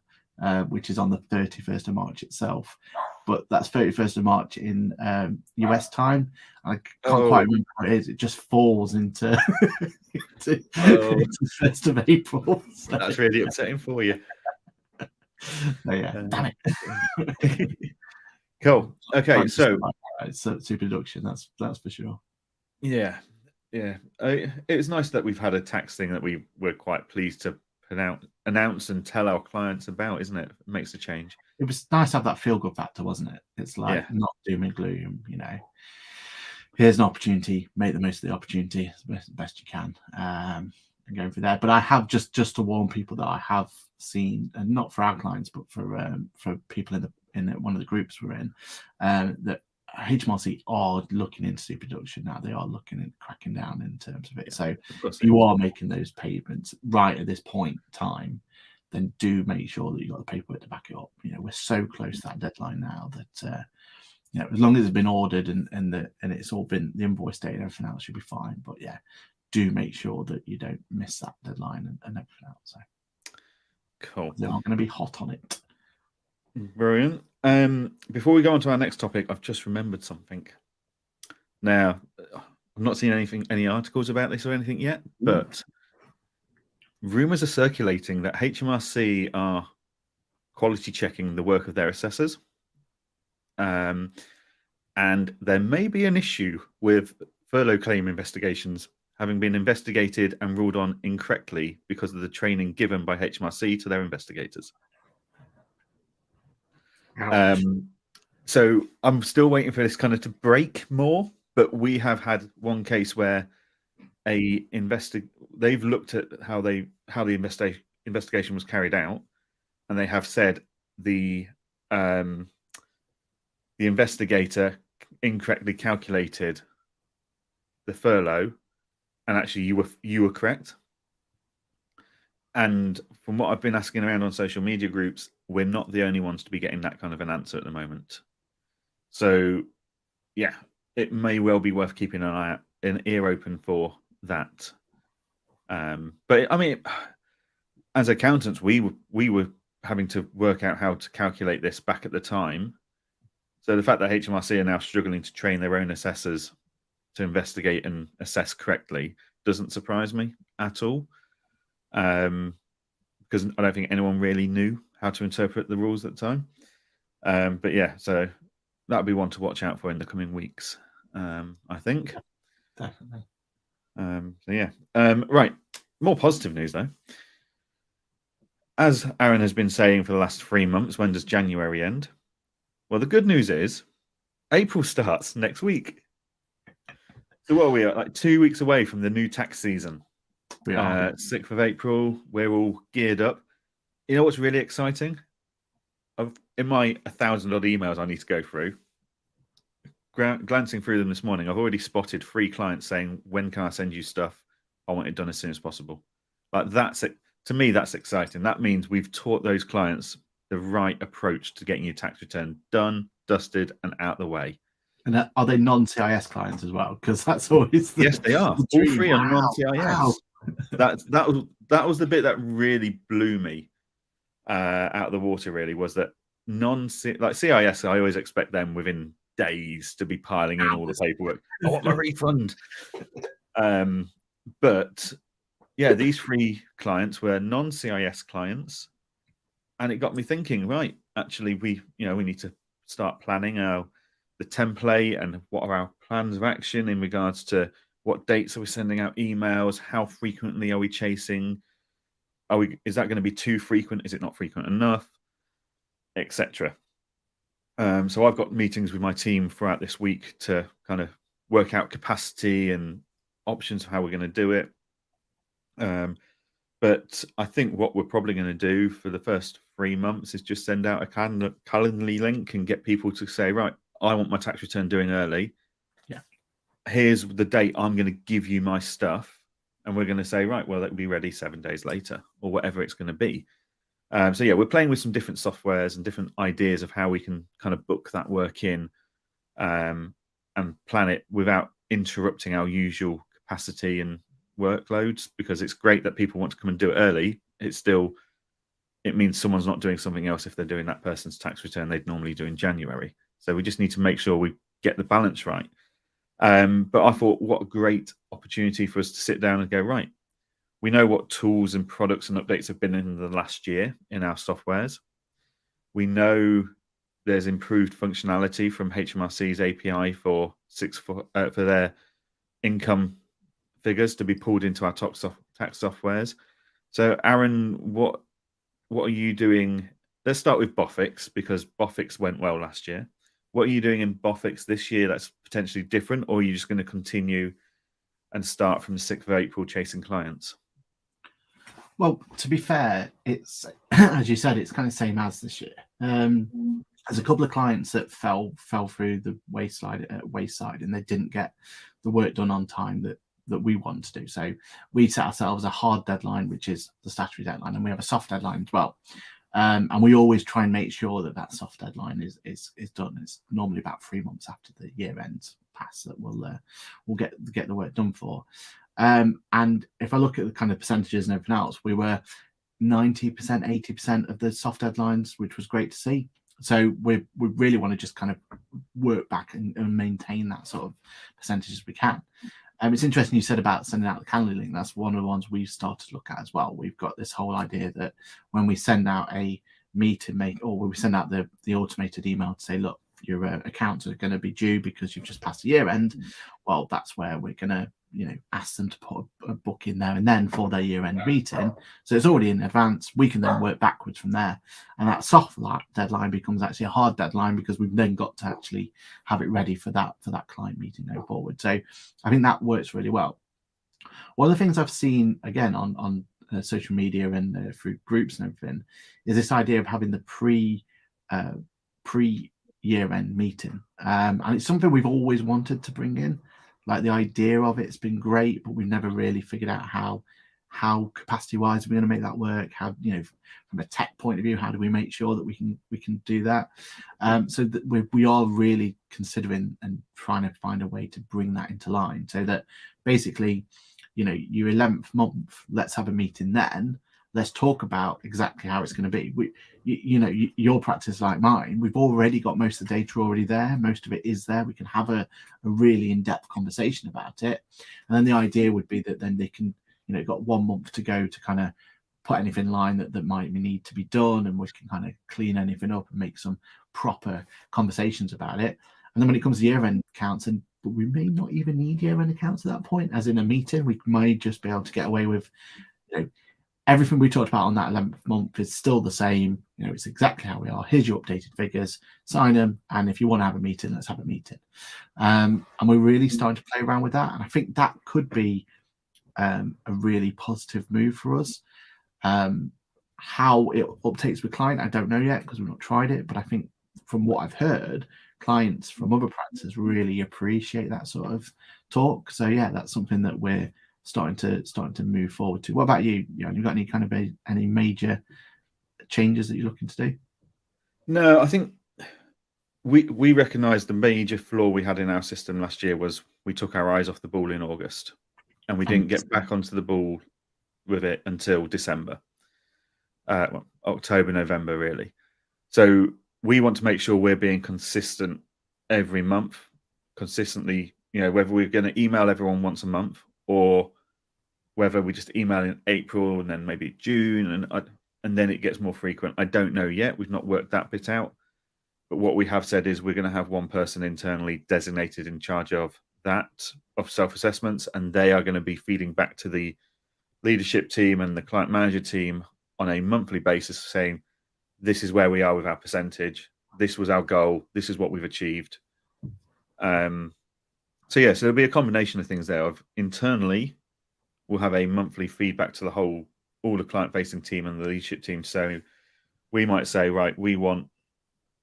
C: which is on the 31st of March itself. But that's 31st of March in US time. I can't quite remember what it is. It just falls into 1st of April.
B: So. That's really upsetting for you.
C: Yeah, damn it.
B: Cool. Okay, so
C: super deduction. That's for sure.
B: Yeah. It was nice that we've had a tax thing that we were quite pleased to announce and tell our clients about, isn't it? It makes a change.
C: It was nice to have that feel good factor, wasn't it? It's like
B: Yeah.
C: not doom and gloom, here's an opportunity, make the most of the opportunity as best you can, and going through there. But I have just to warn people that I have seen, and not for our clients, but for people in one of the groups we're in, that HMRC are looking into super deduction now. They are looking at cracking down in terms of it. So if you are making those payments right at this point in time, then do make sure that you've got the paperwork to back it up. We're so close to that deadline now that as long as it's been ordered and it's all been the invoice date and everything else should be fine. But yeah, do make sure that you don't miss that deadline and everything else. So
B: cool.
C: They are going to be hot on it.
B: Brilliant. Before we go on to our next topic, I've just remembered something. Now, I've not seen any articles about this or anything yet, but rumours are circulating that HMRC are quality checking the work of their assessors. And there may be an issue with furlough claim investigations having been investigated and ruled on incorrectly because of the training given by HMRC to their investigators. So I'm still waiting for this kind of to break more, but we have had one case where they've looked at how the investigation was carried out, and they have said the investigator incorrectly calculated the furlough, and actually you were correct. And from what I've been asking around on social media groups, we're not the only ones to be getting that kind of an answer at the moment. So, yeah, it may well be worth keeping an ear open for that. But I mean, as accountants, we were having to work out how to calculate this back at the time. So the fact that HMRC are now struggling to train their own assessors to investigate and assess correctly doesn't surprise me at all. Because I don't think anyone really knew how to interpret the rules at the time. But yeah, so that'll be one to watch out for in the coming weeks, I think.
C: Definitely.
B: So yeah. Right. More positive news though. As Aaron has been saying for the last 3 months, when does January end? Well, the good news is April starts next week. So what are we at? Like 2 weeks away from the new tax season.
C: We are.
B: 6th of April, we're all geared up. You know what's really exciting? In my 1,000 odd emails I need to go through, glancing through them this morning, I've already spotted 3 clients saying, when can I send you stuff? I want it done as soon as possible. Like that's it. To me, that's exciting. That means we've taught those clients the right approach to getting your tax return done, dusted, and out the way.
C: And are they non-CIS clients as well? Because that's always
B: yes, they are. All 3 are non-CIS. Wow. That was the bit that really blew me out of the water. Really, was that CIS? I always expect them within days to be piling in all the paperwork. I want my refund. But yeah, these 3 clients were non-CIS clients, and it got me thinking. Right, actually, we need to start planning the template and what are our plans of action in regards to what dates are we sending out emails, how frequently are we chasing, is that going to be too frequent, is it not frequent enough, etc. So I've got meetings with my team throughout this week to kind of work out capacity and options of how we're going to do it. But I think what we're probably going to do for the first 3 months is just send out a Calendly link and get people to say, right, I want my tax return doing early.
C: Yeah.
B: Here's the date I'm going to give you my stuff. And we're going to say, right, well, it'll be ready 7 days later or whatever it's going to be. So yeah, we're playing with some different softwares and different ideas of how we can kind of book that work in and plan it without interrupting our usual capacity and workloads, because it's great that people want to come and do it early. It means someone's not doing something else if they're doing that person's tax return they'd normally do in January. So we just need to make sure we get the balance right. But I thought, what a great opportunity for us to sit down and go, right, we know what tools and products and updates have been in the last year in our softwares. We know there's improved functionality from HMRC's API for their income figures to be pulled into our tax softwares. So, Aaron, what are you doing? Let's start with Bofix, because Bofix went well last year. What are you doing in Bofix this year that's potentially different, or are you just going to continue and start from the 6th of April chasing clients?
C: Well, to be fair, it's as you said, it's kind of same as this year. There's a couple of clients that fell through the wayside, and they didn't get the work done on time that we want to do. So we set ourselves a hard deadline, which is the statutory deadline, and we have a soft deadline as well. And we always try and make sure that soft deadline is done. It's normally about 3 months after the year ends pass that we'll get the work done for. And if I look at the kind of percentages and everything else, we were 90%, 80% of the soft deadlines, which was great to see. So we really want to just kind of work back and maintain that sort of percentage as we can. It's interesting you said about sending out the Calendly link. That's one of the ones we've started to look at as well. We've got this whole idea that when we send out a meeting, or when we send out the automated email to say, look, your accounts are going to be due because you've just passed the year end. Well, that's where we're going to ask them to put a book in there and then for their year end meeting. So it's already in advance. We can then work backwards from there. And that soft deadline becomes actually a hard deadline because we've then got to actually have it ready for that client meeting going forward. So I think that works really well. One of the things I've seen again on social media and through groups and everything is this idea of having the pre year end meeting. And it's something we've always wanted to bring in. Like, the idea of it's been great, but we've never really figured out how capacity wise we're going to make that work. How, from a tech point of view, how do we make sure that we can do that? So that we are really considering and trying to find a way to bring that into line, so that basically, your 11th month, let's have a meeting then. Let's talk about exactly how it's going to be. Your practice like mine, we've already got most of the data already there. Most of it is there. We can have a really in-depth conversation about it. And then the idea would be that then they can, got 1 month to go to kind of put anything in line that might need to be done, and we can kind of clean anything up and make some proper conversations about it. And then when it comes to year-end accounts, but we may not even need year-end accounts at that point, as in a meeting, we might just be able to get away with, everything we talked about on that 11th month is still the same. It's exactly how we are. Here's your updated figures, sign them. And if you want to have a meeting, let's have a meeting. And we're really starting to play around with that. And I think that could be a really positive move for us. How it uptakes with client, I don't know yet because we've not tried it. But I think from what I've heard, clients from other practices really appreciate that sort of talk. So yeah, that's something that we're starting to move forward to. What about you? You got any kind of any major changes that you're looking to do?
B: No, I think we recognise the major flaw we had in our system last year was we took our eyes off the ball in August, and we didn't get back onto the ball with it until December, October, November, really. So we want to make sure we're being consistent every month, consistently. Whether we're going to email everyone once a month, or whether we just email in April and then maybe June and then it gets more frequent. I don't know yet. We've not worked that bit out. But what we have said is we're going to have one person internally designated in charge of self-assessments, and they are going to be feeding back to the leadership team and the client manager team on a monthly basis, saying, this is where we are with our percentage. This was our goal. This is what we've achieved. So there'll be a combination of things there. Of internally, we'll have a monthly feedback to all the client-facing team and the leadership team. So we might say, right, we want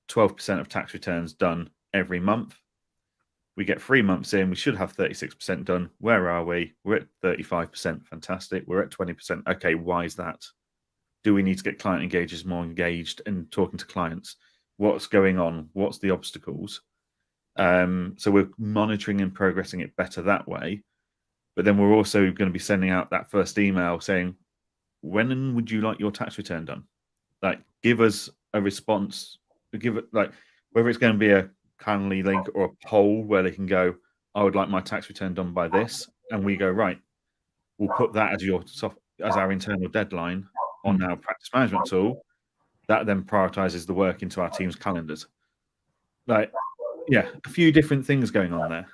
B: 12% of tax returns done every month. We get 3 months in, we should have 36% done. Where are we? We're at 35%. Fantastic. We're at 20%. Okay, why is that? Do we need to get client engagers more engaged and talking to clients? What's going on? What's the obstacles? So we're monitoring and progressing it better that way. But then we're also going to be sending out that first email saying, when would you like your tax return done? Like, give us a response. Give it, like, whether it's going to be a Calendly link or a poll where they can go, I would like my tax return done by this. And we go, right, we'll put that as our internal deadline on our practice management tool. that then prioritizes the work into our team's calendars. Like, yeah, a few different things going on there.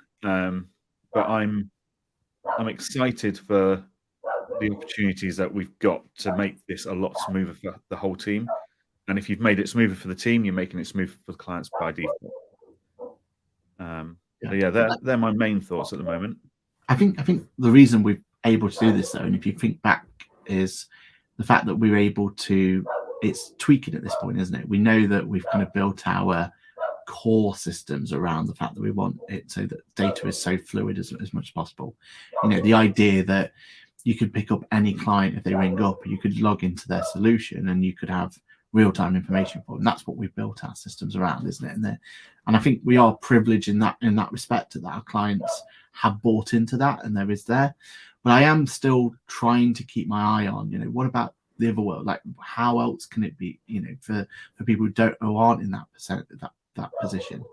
B: But I'm excited for the opportunities that we've got to make this a lot smoother for the whole team. And if you've made it smoother for the team, you're making it smoother for the clients by default. So yeah, they're my main thoughts at the moment.
C: I think the reason we're able to do this, though, and if you think back, is the fact that we're able to. It's tweaking at this point, isn't it? We know that we've kind of built our core systems around the fact that we want it so that data is so fluid as much as possible. You know, the idea that you could pick up any client if they ring up, you could log into their solution, and you could have real-time information for them. That's what we've built our systems around, isn't it? And I think we are privileged in that respect, that our clients have bought into that, and there is there. But I am still trying to keep my eye on, you know, what about the other world? Like, how else can it be, you know, for people who aren't in that position?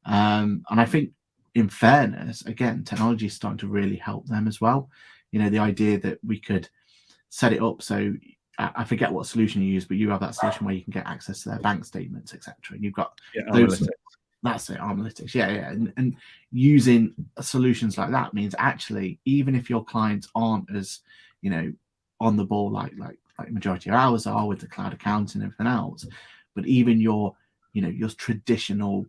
C: And I think, in fairness, again, technology is starting to really help them as well. You know, the idea that we could set it up so, I forget what solution you use, but you have that solution where you can get access to their bank statements, etc. And you've got those.
B: Analytics.
C: That's it, analytics. Yeah. And using solutions like that means actually, even if your clients aren't as, you know, on the ball like the majority of ours are with the cloud accounting and everything else, but even your traditional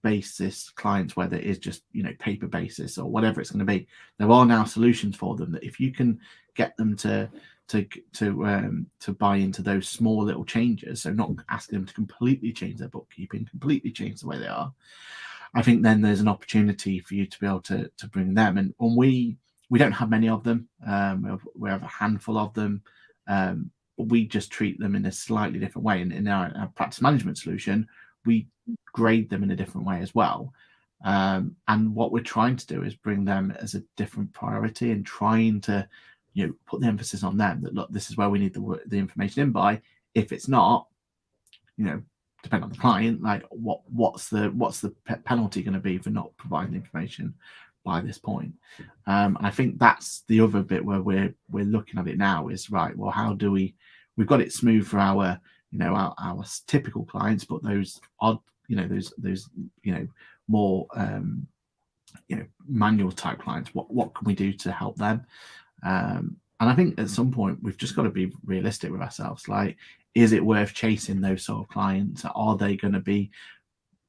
C: basis clients, whether it is just, you know, paper basis or whatever it's going to be, there are now solutions for them that if you can get them to buy into those small little changes, so not asking them to completely change their bookkeeping, completely change the way they are, I think then there's an opportunity for you to be able to bring them. And we don't have many of them. We have a handful of them, but we just treat them in a slightly different way. And in our practice management solution, we grade them in a different way as well. And what we're trying to do is bring them as a different priority, and trying to, you know, put the emphasis on them that, look, this is where we need the information in by. If it's not, you know, depending on the client, like what's the penalty going to be for not providing the information by this point? And I think that's the other bit where we're looking at it now is, right, well, how do we've got it smooth for our, you know, our typical clients, but those odd, you know, those you know, more you know, manual type clients, what can we do to help them? And I think at some point we've just got to be realistic with ourselves. Like, is it worth chasing those sort of clients? Are they going to be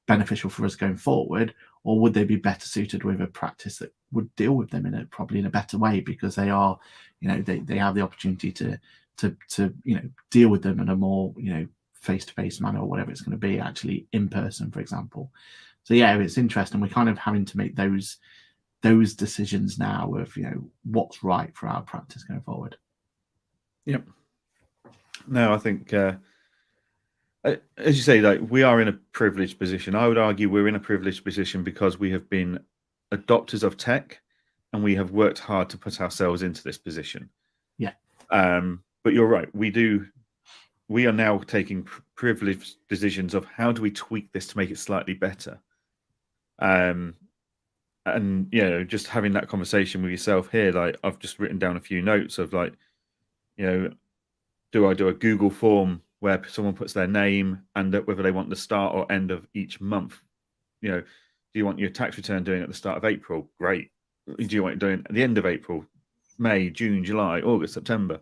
C: beneficial for us going forward, or would they be better suited with a practice that would deal with them probably in a better way, because they are, you know, they have the opportunity to you know, deal with them in a more, you know, face-to-face manner, or whatever it's going to be, actually in person, for example. So yeah, it's interesting. We're kind of having to make those decisions now of, you know, what's right for our practice going forward.
B: Yep. No, I think as you say, like, we are in a privileged position. I would argue we're in a privileged position because we have been adopters of tech, and we have worked hard to put ourselves into this position.
C: Yeah.
B: But you're right. We are now taking privileged decisions of how do we tweak this to make it slightly better. And, you know, just having that conversation with yourself here, like, I've just written down a few notes of, like, you know, do I do a Google form where someone puts their name and whether they want the start or end of each month? You know, do you want your tax return doing at the start of April? Great. Do you want it doing at the end of April, May, June, July, August, September?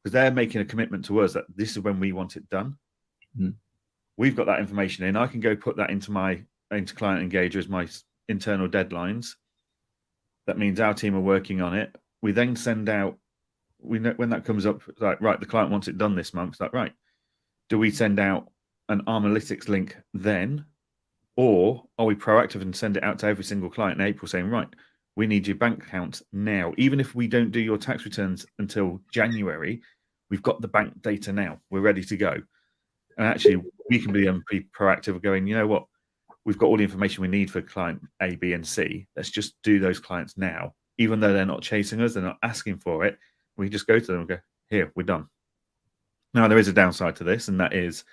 B: Because they're making a commitment to us that this is when we want it done.
C: Mm.
B: We've got that information in. I can go put that into Client Engager as my internal deadlines. That means our team are working on it. We then send out, we know when that comes up, like, right, the client wants it done this month. It's like, right, do we send out an Analytics link then, or are we proactive and send it out to every single client in April saying, right, we need your bank accounts now. Even if we don't do your tax returns until January, we've got the bank data now. We're ready to go. And actually, we can be proactive of going, you know what, we've got all the information we need for client A, B, and C. Let's just do those clients now. Even though they're not chasing us, they're not asking for it, we just go to them and go, here, we're done. Now, there is a downside to this, and that is,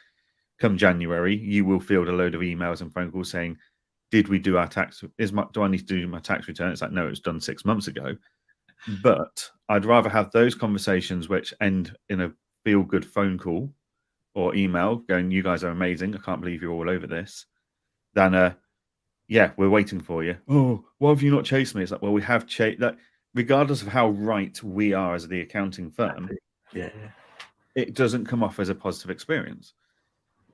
B: come January, you will field a load of emails and phone calls saying, did we do our tax? Do I need to do my tax return? It's like, no, it was done 6 months ago. But I'd rather have those conversations which end in a feel-good phone call or email going, "You guys are amazing. I can't believe you're all over this," than yeah, we're waiting for you. Oh, why have you not chased me? It's like, well, we have chased that. Regardless of how right we are as the accounting firm,
C: Yeah.
B: it doesn't come off as a positive experience.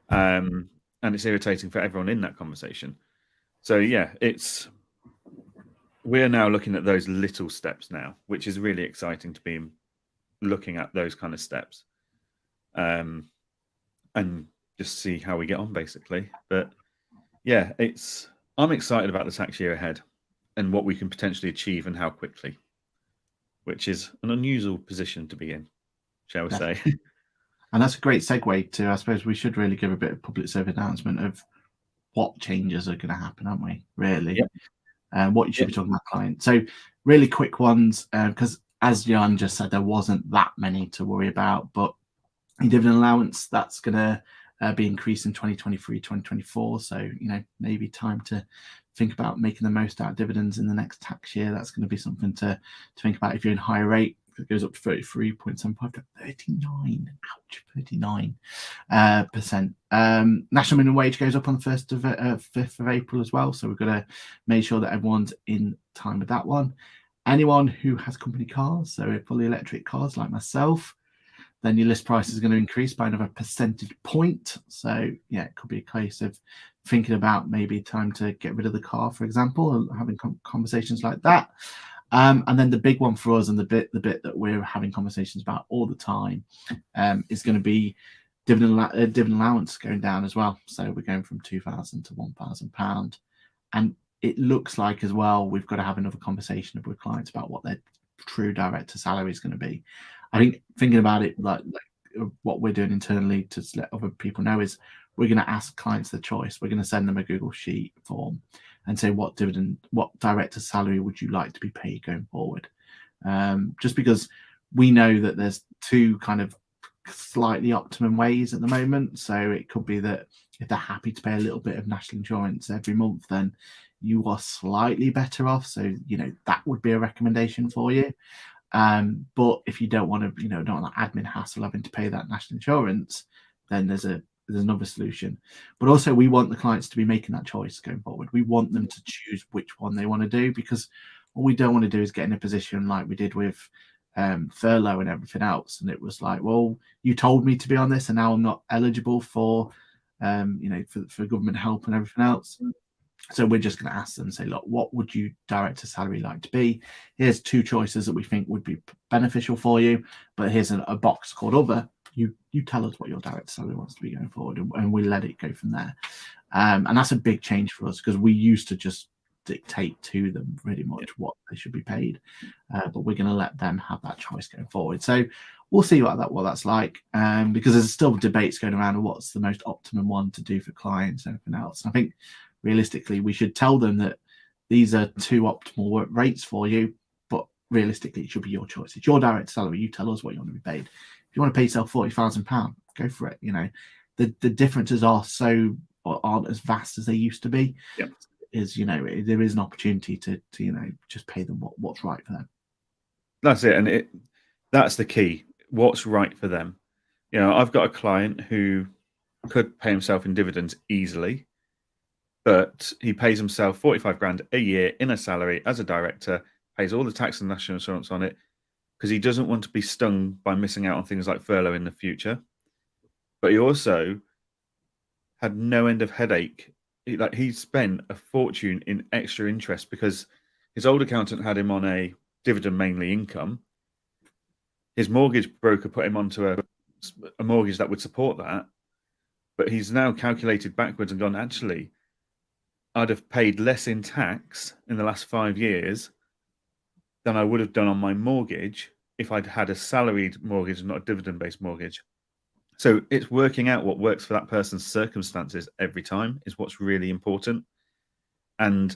B: And it's irritating for everyone in that conversation. So yeah, we're now looking at those little steps now, which is really exciting to be looking at those kind of steps. And just see how we get on, basically. But yeah, I'm excited about the tax year ahead and what we can potentially achieve and how quickly, which is an unusual position to be in, shall we say.
C: And that's a great segue to, I suppose we should really give a bit of public service announcement of what changes are going to happen, aren't we? Really?
B: Yep.
C: What you should be talking about clients. So really quick ones, because as Jan just said, there wasn't that many to worry about, but the dividend allowance, that's going to be increased in 2023, 2024. So, maybe time to think about making the most out of dividends in the next tax year. That's going to be something to think about if you're in higher rate. It goes up to 33.75 to 39. Ouch, 39%. National minimum wage goes up on the 5th of April as well. So we've got to make sure that everyone's in time with that one. Anyone who has company cars, so fully electric cars like myself, then your list price is going to increase by another percentage point. So yeah, it could be a case of thinking about maybe time to get rid of the car, for example, and having conversations like that. And then the big one for us, and the bit that we're having conversations about all the time, is going to be dividend allowance going down as well. So we're going from £2,000 to £1,000, and it looks like as well we've got to have another conversation with clients about what their true director salary is going to be. I think thinking about it like what we're doing internally to let other people know is we're going to ask clients the choice. We're going to send them a Google Sheet form and say what director salary would you like to be paid going forward? Just because we know that there's two kind of slightly optimum ways at the moment. So it could be that if they're happy to pay a little bit of national insurance every month, then you are slightly better off. So, that would be a recommendation for you. But if you don't want to, don't want that admin hassle having to pay that national insurance, then there's another solution. But also we want the clients to be making that choice going forward. We want them to choose which one they want to do, because what we don't want to do is get in a position like we did with furlough and everything else. And it was like, well, you told me to be on this and now I'm not eligible for, for government help and everything else. So we're just going to ask them, say, look, what would you director salary like to be? Here's two choices that we think would be beneficial for you, but here's a box called other. You tell us what your director salary wants to be going forward, and we let it go from there. And that's a big change for us, because we used to just dictate to them pretty much what they should be paid, but we're going to let them have that choice going forward. So we'll see what that's like, because there's still debates going around on what's the most optimum one to do for clients and everything else. And I think realistically, we should tell them that these are two optimal rates for you, but realistically, it should be your choice. It's your direct salary. You tell us what you want to be paid. If you want to pay yourself £40,000, go for it. The differences aren't as vast as they used to be.
B: Yep.
C: There is an opportunity to just pay them what's right for them.
B: That's it, and that's the key. What's right for them? I've got a client who could pay himself in dividends easily, but he pays himself 45 grand a year in a salary as a director, pays all the tax and national insurance on it, because he doesn't want to be stung by missing out on things like furlough in the future. But he also had no end of headache. He spent a fortune in extra interest because his old accountant had him on a dividend mainly income. His mortgage broker put him onto a mortgage that would support that. But he's now calculated backwards and gone, actually, I'd have paid less in tax in the last 5 years than I would have done on my mortgage if I'd had a salaried mortgage and not a dividend-based mortgage. So it's working out what works for that person's circumstances every time is what's really important. And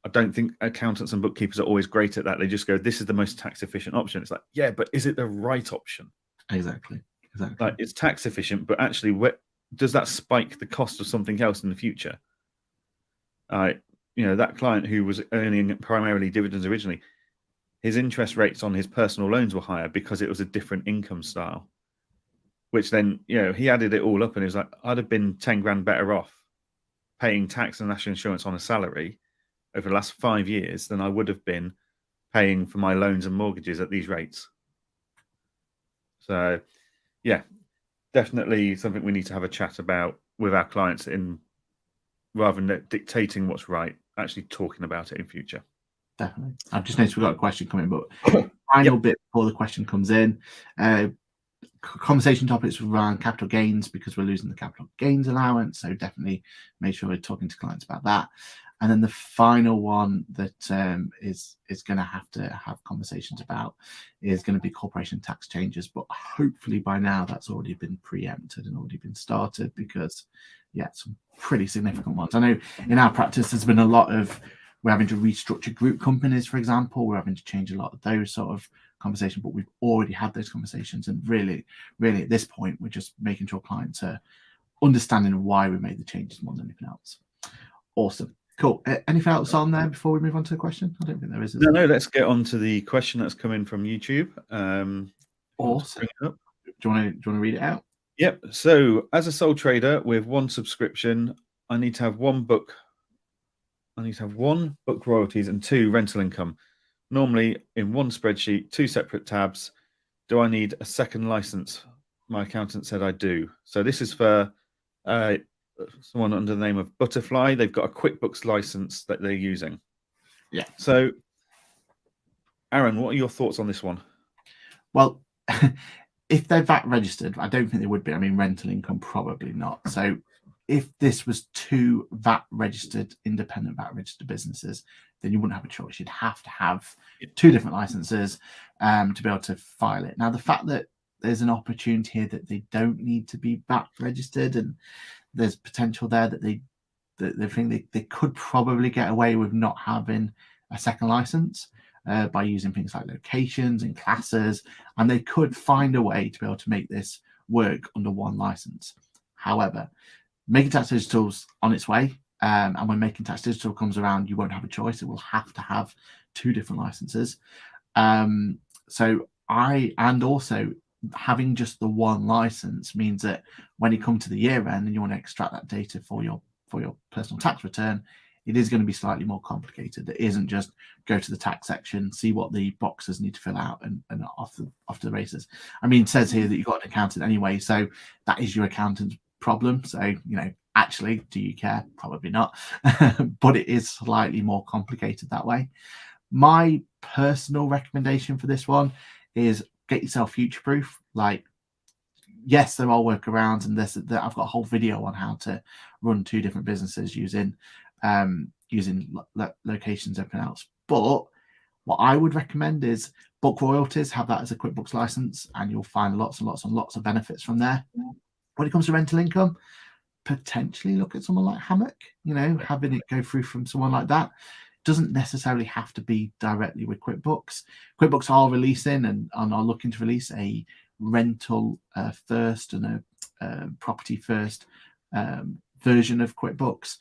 B: I don't think accountants and bookkeepers are always great at that. They just go, this is the most tax efficient option. It's like, yeah, but is it the right option?
C: Exactly.
B: Like, it's tax efficient, but actually, does that spike the cost of something else in the future? That client who was earning primarily dividends originally, his interest rates on his personal loans were higher because it was a different income style, which then, he added it all up and he was like, I'd have been 10 grand better off paying tax and national insurance on a salary over the last 5 years than I would have been paying for my loans and mortgages at these rates. So, yeah, definitely something we need to have a chat about with our clients rather than dictating what's right, actually talking about it in future.
C: Definitely. I've just noticed we've got a question coming, but final bit before the question comes in. Conversation topics around capital gains, because we're losing the capital gains allowance. So definitely make sure we're talking to clients about that. And then the final one that is going to have conversations about is going to be corporation tax changes. But hopefully by now that's already been preempted and already been started, because, some pretty significant ones. I know in our practice there's been a lot of, we're having to restructure group companies, for example. We're having to change a lot of those sort of conversations, but we've already had those conversations. And really at this point, we're just making sure clients are understanding why we made the changes more than anything else. Awesome. Cool. Anything else on there before we move on to the question? I don't think there is.
B: No, let's get on to the question that's come in from YouTube.
C: Awesome. Do you want to read it out?
B: Yep. So as a sole trader with one subscription, I need to have one book royalties and 2 rental income. Normally in one spreadsheet, 2 separate tabs. Do I need a second license? My accountant said I do. So this is for someone under the name of Butterfly. They've got a QuickBooks license that they're using.
C: Yeah.
B: So, Aaron, what are your thoughts on this one?
C: Well, if they're VAT registered, I don't think they would be. I mean, rental income, probably not. So if this was 2 independent VAT registered businesses, then you wouldn't have a choice. You'd have to have 2 different licenses to be able to file it. Now, the fact that there's an opportunity here that they don't need to be VAT registered, and there's potential there that they think they could probably get away with not having a second license by using things like locations and classes, and they could find a way to be able to make this work under one license. However, Making Tax Digital's on its way, and when Making Tax Digital comes around, you won't have a choice. It will have to have 2 different licenses. Also having just the one license means that when you come to the year end and you want to extract that data for your personal tax return, it is going to be slightly more complicated. It isn't just go to the tax section, see what the boxes need to fill out, and off the races. I mean, it says here that you've got an accountant anyway, so that is your accountant's problem. So, actually, do you care? Probably not. But it is slightly more complicated that way. My personal recommendation for this one is get yourself future-proof. Like, yes, there are workarounds, and I've got a whole video on how to run 2 different businesses using locations, everything else. But what I would recommend is book royalties, have that as a QuickBooks license, and you'll find lots and lots and lots of benefits from there. When it comes to rental income, potentially look at someone like Hammock, having it go through from someone like that. Doesn't necessarily have to be directly with QuickBooks. QuickBooks are releasing and are looking to release a rental first and a property first version of QuickBooks.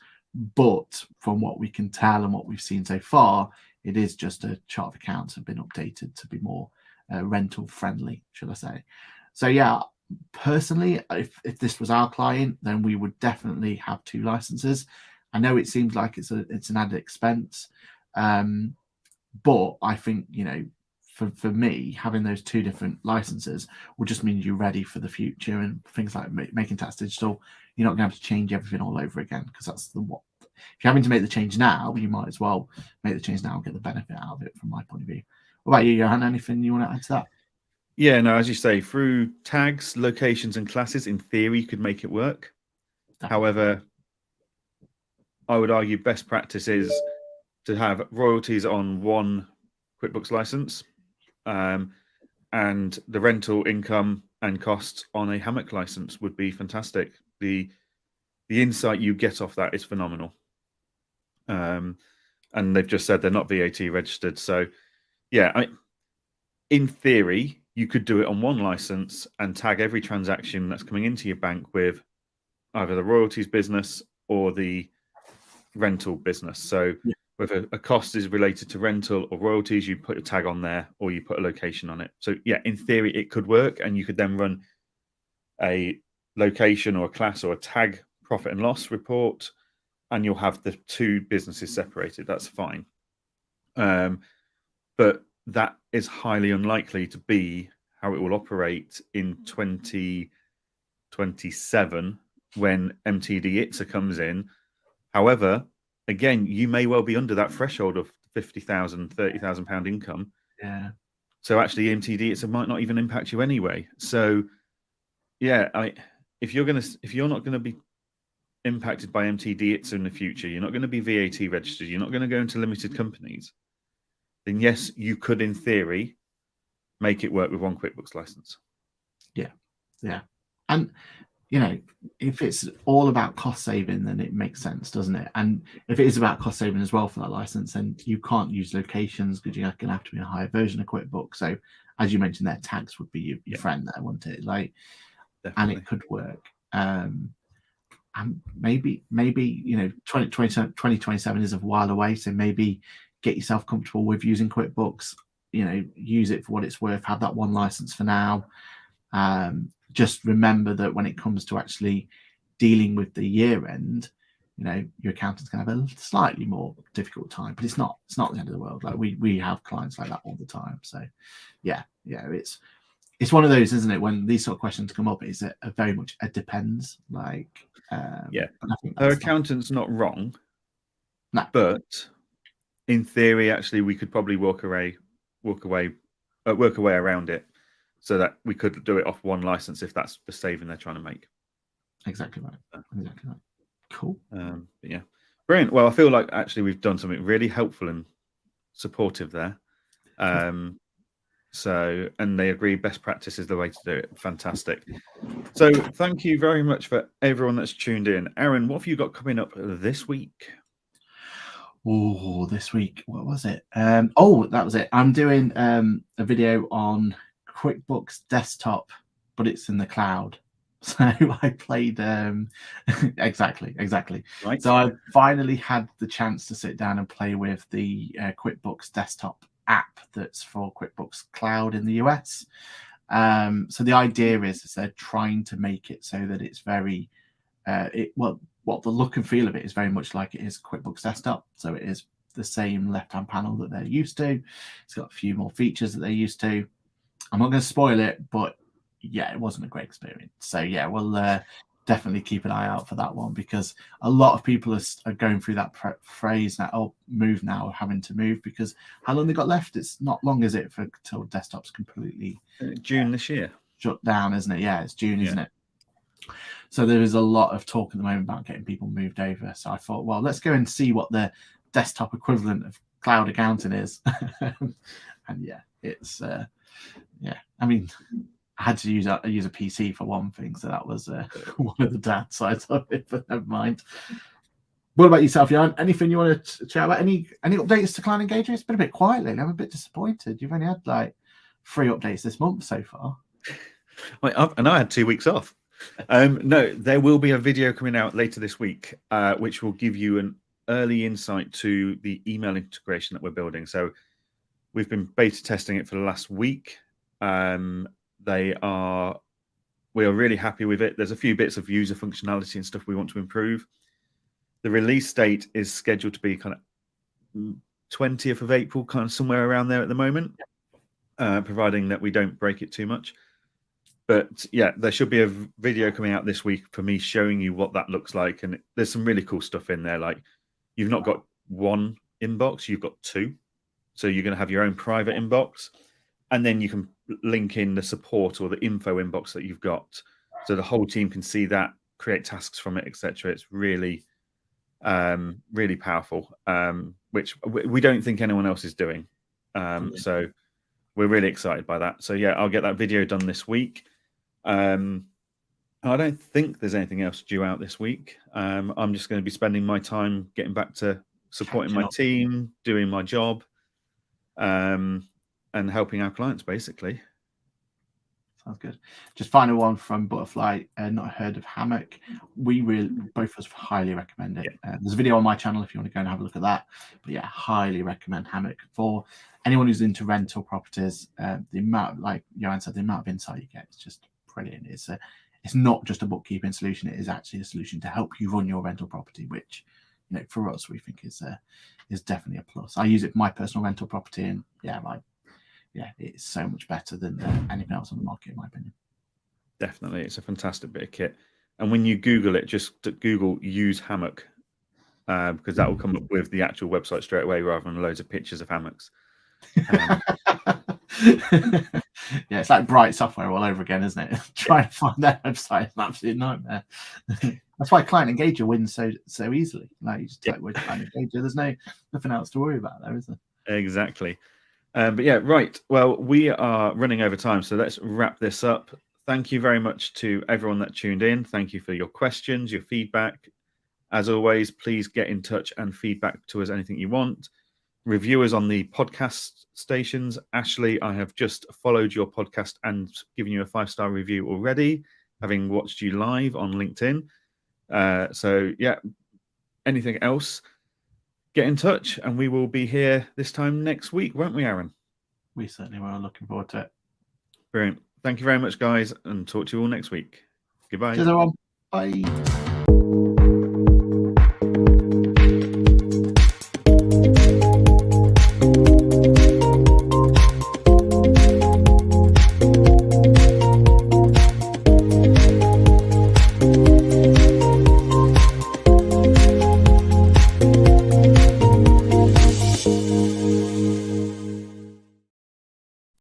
C: But from what we can tell and what we've seen so far, it is just a chart of accounts have been updated to be more rental friendly, should I say. So yeah, personally, if this was our client, then we would definitely have 2 licenses. I know it seems like it's an added expense, but I think, for me, having those 2 different licenses will just mean you're ready for the future, and things like Making Tax Digital, you're not going to have to change everything all over again, because that's if you're having to make the change now, you might as well make the change now and get the benefit out of it, from my point of view. What about you, Johann? Anything you want to add to that?
B: Yeah, no, as you say, through tags, locations, and classes, in theory, you could make it work. However, I would argue best practice is to have royalties on one QuickBooks license, and the rental income and costs on a Hammock license would be fantastic. The insight you get off that is phenomenal. And they've just said they're not VAT registered. So, yeah, in theory, you could do it on one license and tag every transaction that's coming into your bank with either the royalties business or the rental business. So whether a cost is related to rental or royalties, you put a tag on there or you put a location on it. So yeah, in theory, it could work, and you could then run a location or a class or a tag profit and loss report, and you'll have the two businesses separated. That's fine. But that is highly unlikely to be how it will operate in 2027 when MTD ITSA comes in. However, again, you may well be under that threshold of £50,000, £30,000 income.
C: Yeah.
B: So actually, MTD ITSA might not even impact you anyway. So, yeah, if you're not going to be impacted by MTD ITSA in the future, you're not going to be VAT registered, you're not going to go into limited companies, then yes, you could, in theory, make it work with one QuickBooks license.
C: Yeah. And, you know, if it's all about cost saving, then it makes sense, doesn't it? And if it is about cost saving as well for that license, then you can't use locations because you're going to have to be a higher version of QuickBooks. So, as you mentioned there, tags would be your friend there, wouldn't it? Like,
B: Definitely.
C: and it could work. And maybe 2027 is a while away, so maybe get yourself comfortable with using QuickBooks. You know, use it for what it's worth. Have that one license for now. Just remember that when it comes to actually dealing with the year end, you know, your accountant's going to have a slightly more difficult time, but it's not the end of the world. Like we have clients like that all the time. So yeah, it's one of those, isn't it? When these sort of questions come up, it's a very much a depends. Like
B: yeah,
C: and I think
B: our accountant's not wrong.
C: No.
B: But in theory, actually, we could probably work a way around it, so that we could do it off one license if that's the saving they're trying to make.
C: Exactly right. Exactly right. Cool.
B: But yeah, brilliant. Well, I feel like actually we've done something really helpful and supportive there. So, and they agree best practice is the way to do it. Fantastic. So thank you very much for everyone that's tuned in. Aaron, what have you got coming up this week?
C: Oh, this week, what was it? That was it. I'm doing a video on QuickBooks Desktop, but it's in the cloud. So I played exactly.
B: Right.
C: So I finally had the chance to sit down and play with the QuickBooks Desktop app that's for QuickBooks Cloud in the US. So the idea is they're trying to make it so that it's very what the look and feel of it is very much like it is QuickBooks Desktop. So it is the same left-hand panel that they're used to. It's got a few more features that they're used to. I'm not going to spoil it, but yeah, it wasn't a great experience. So yeah, we'll definitely keep an eye out for that one, because a lot of people are going through that phrase now, move, having to move, because how long they got left? It's not long, is it, for till Desktop's completely
B: June this year
C: shut down, isn't it? Yeah, it's June, isn't it? So there is a lot of talk at the moment about getting people moved over. So I thought, well, let's go and see what the desktop equivalent of cloud accounting is. And yeah, it's I mean, I had to use a PC for one thing, so that was one of the downsides of it. But never mind. What about yourself, Johann? Anything you want to chat about? Any updates to client engagement? It's been a bit quiet lately. I'm a bit disappointed. You've only had like 3 updates this month so far.
B: And I had 2 weeks off. No, there will be a video coming out later this week, which will give you an early insight to the email integration that we're building. So we've been beta testing it for the last week. We are really happy with it. There's a few bits of user functionality and stuff we want to improve. The release date is scheduled to be kind of 20th of April, kind of somewhere around there at the moment, providing that we don't break it too much. But yeah, there should be a video coming out this week for me showing you what that looks like. And there's some really cool stuff in there. Like, you've not got one inbox, you've got 2. So you're going to have your own private inbox, and then you can link in the support or the info inbox that you've got. So the whole team can see that, create tasks from it, etc. It's really, really powerful, which we don't think anyone else is doing. So we're really excited by that. So yeah, I'll get that video done this week. I don't think there's anything else due out this week. I'm just going to be spending my time getting back to supporting my team, doing my job, and helping our clients, basically.
C: Sounds good. Just final one from Butterfly, not heard of Hammock. We will both of us highly recommend it. There's a video on my channel if you want to go and have a look at that. But yeah, highly recommend Hammock for anyone who's into rental properties. The amount, like Johann said, the amount of insight you get is just brilliant. It's it's not just a bookkeeping solution, it is actually a solution to help you run your rental property, which, you know, for us, we think is definitely a plus. I use it for my personal rental property, and it's so much better than anything else on the market, in my opinion.
B: Definitely, it's a fantastic bit of kit. And when you Google it, just Google use hammock, because that will come up with the actual website straight away rather than loads of pictures of hammocks.
C: Yeah, it's like Bright software all over again, isn't it? Trying to find that website is an absolute nightmare. That's why Client Engager wins so easily. Like, you just type with Client Engager, there's nothing else to worry about there, is there?
B: Exactly. But yeah, right. Well, we are running over time, so let's wrap this up. Thank you very much to everyone that tuned in. Thank you for your questions, your feedback. As always, please get in touch and feedback to us anything you want. Reviewers on the podcast stations. Ashley, I have just followed your podcast and given you a 5-star review already, having watched you live on LinkedIn. So yeah, anything else, get in touch and we will be here this time next week, won't we, Aaron?
C: We certainly were. Looking forward to it.
B: Brilliant. Thank you very much, guys, and talk to you all next week. Goodbye.
C: Cheers, everyone. Bye.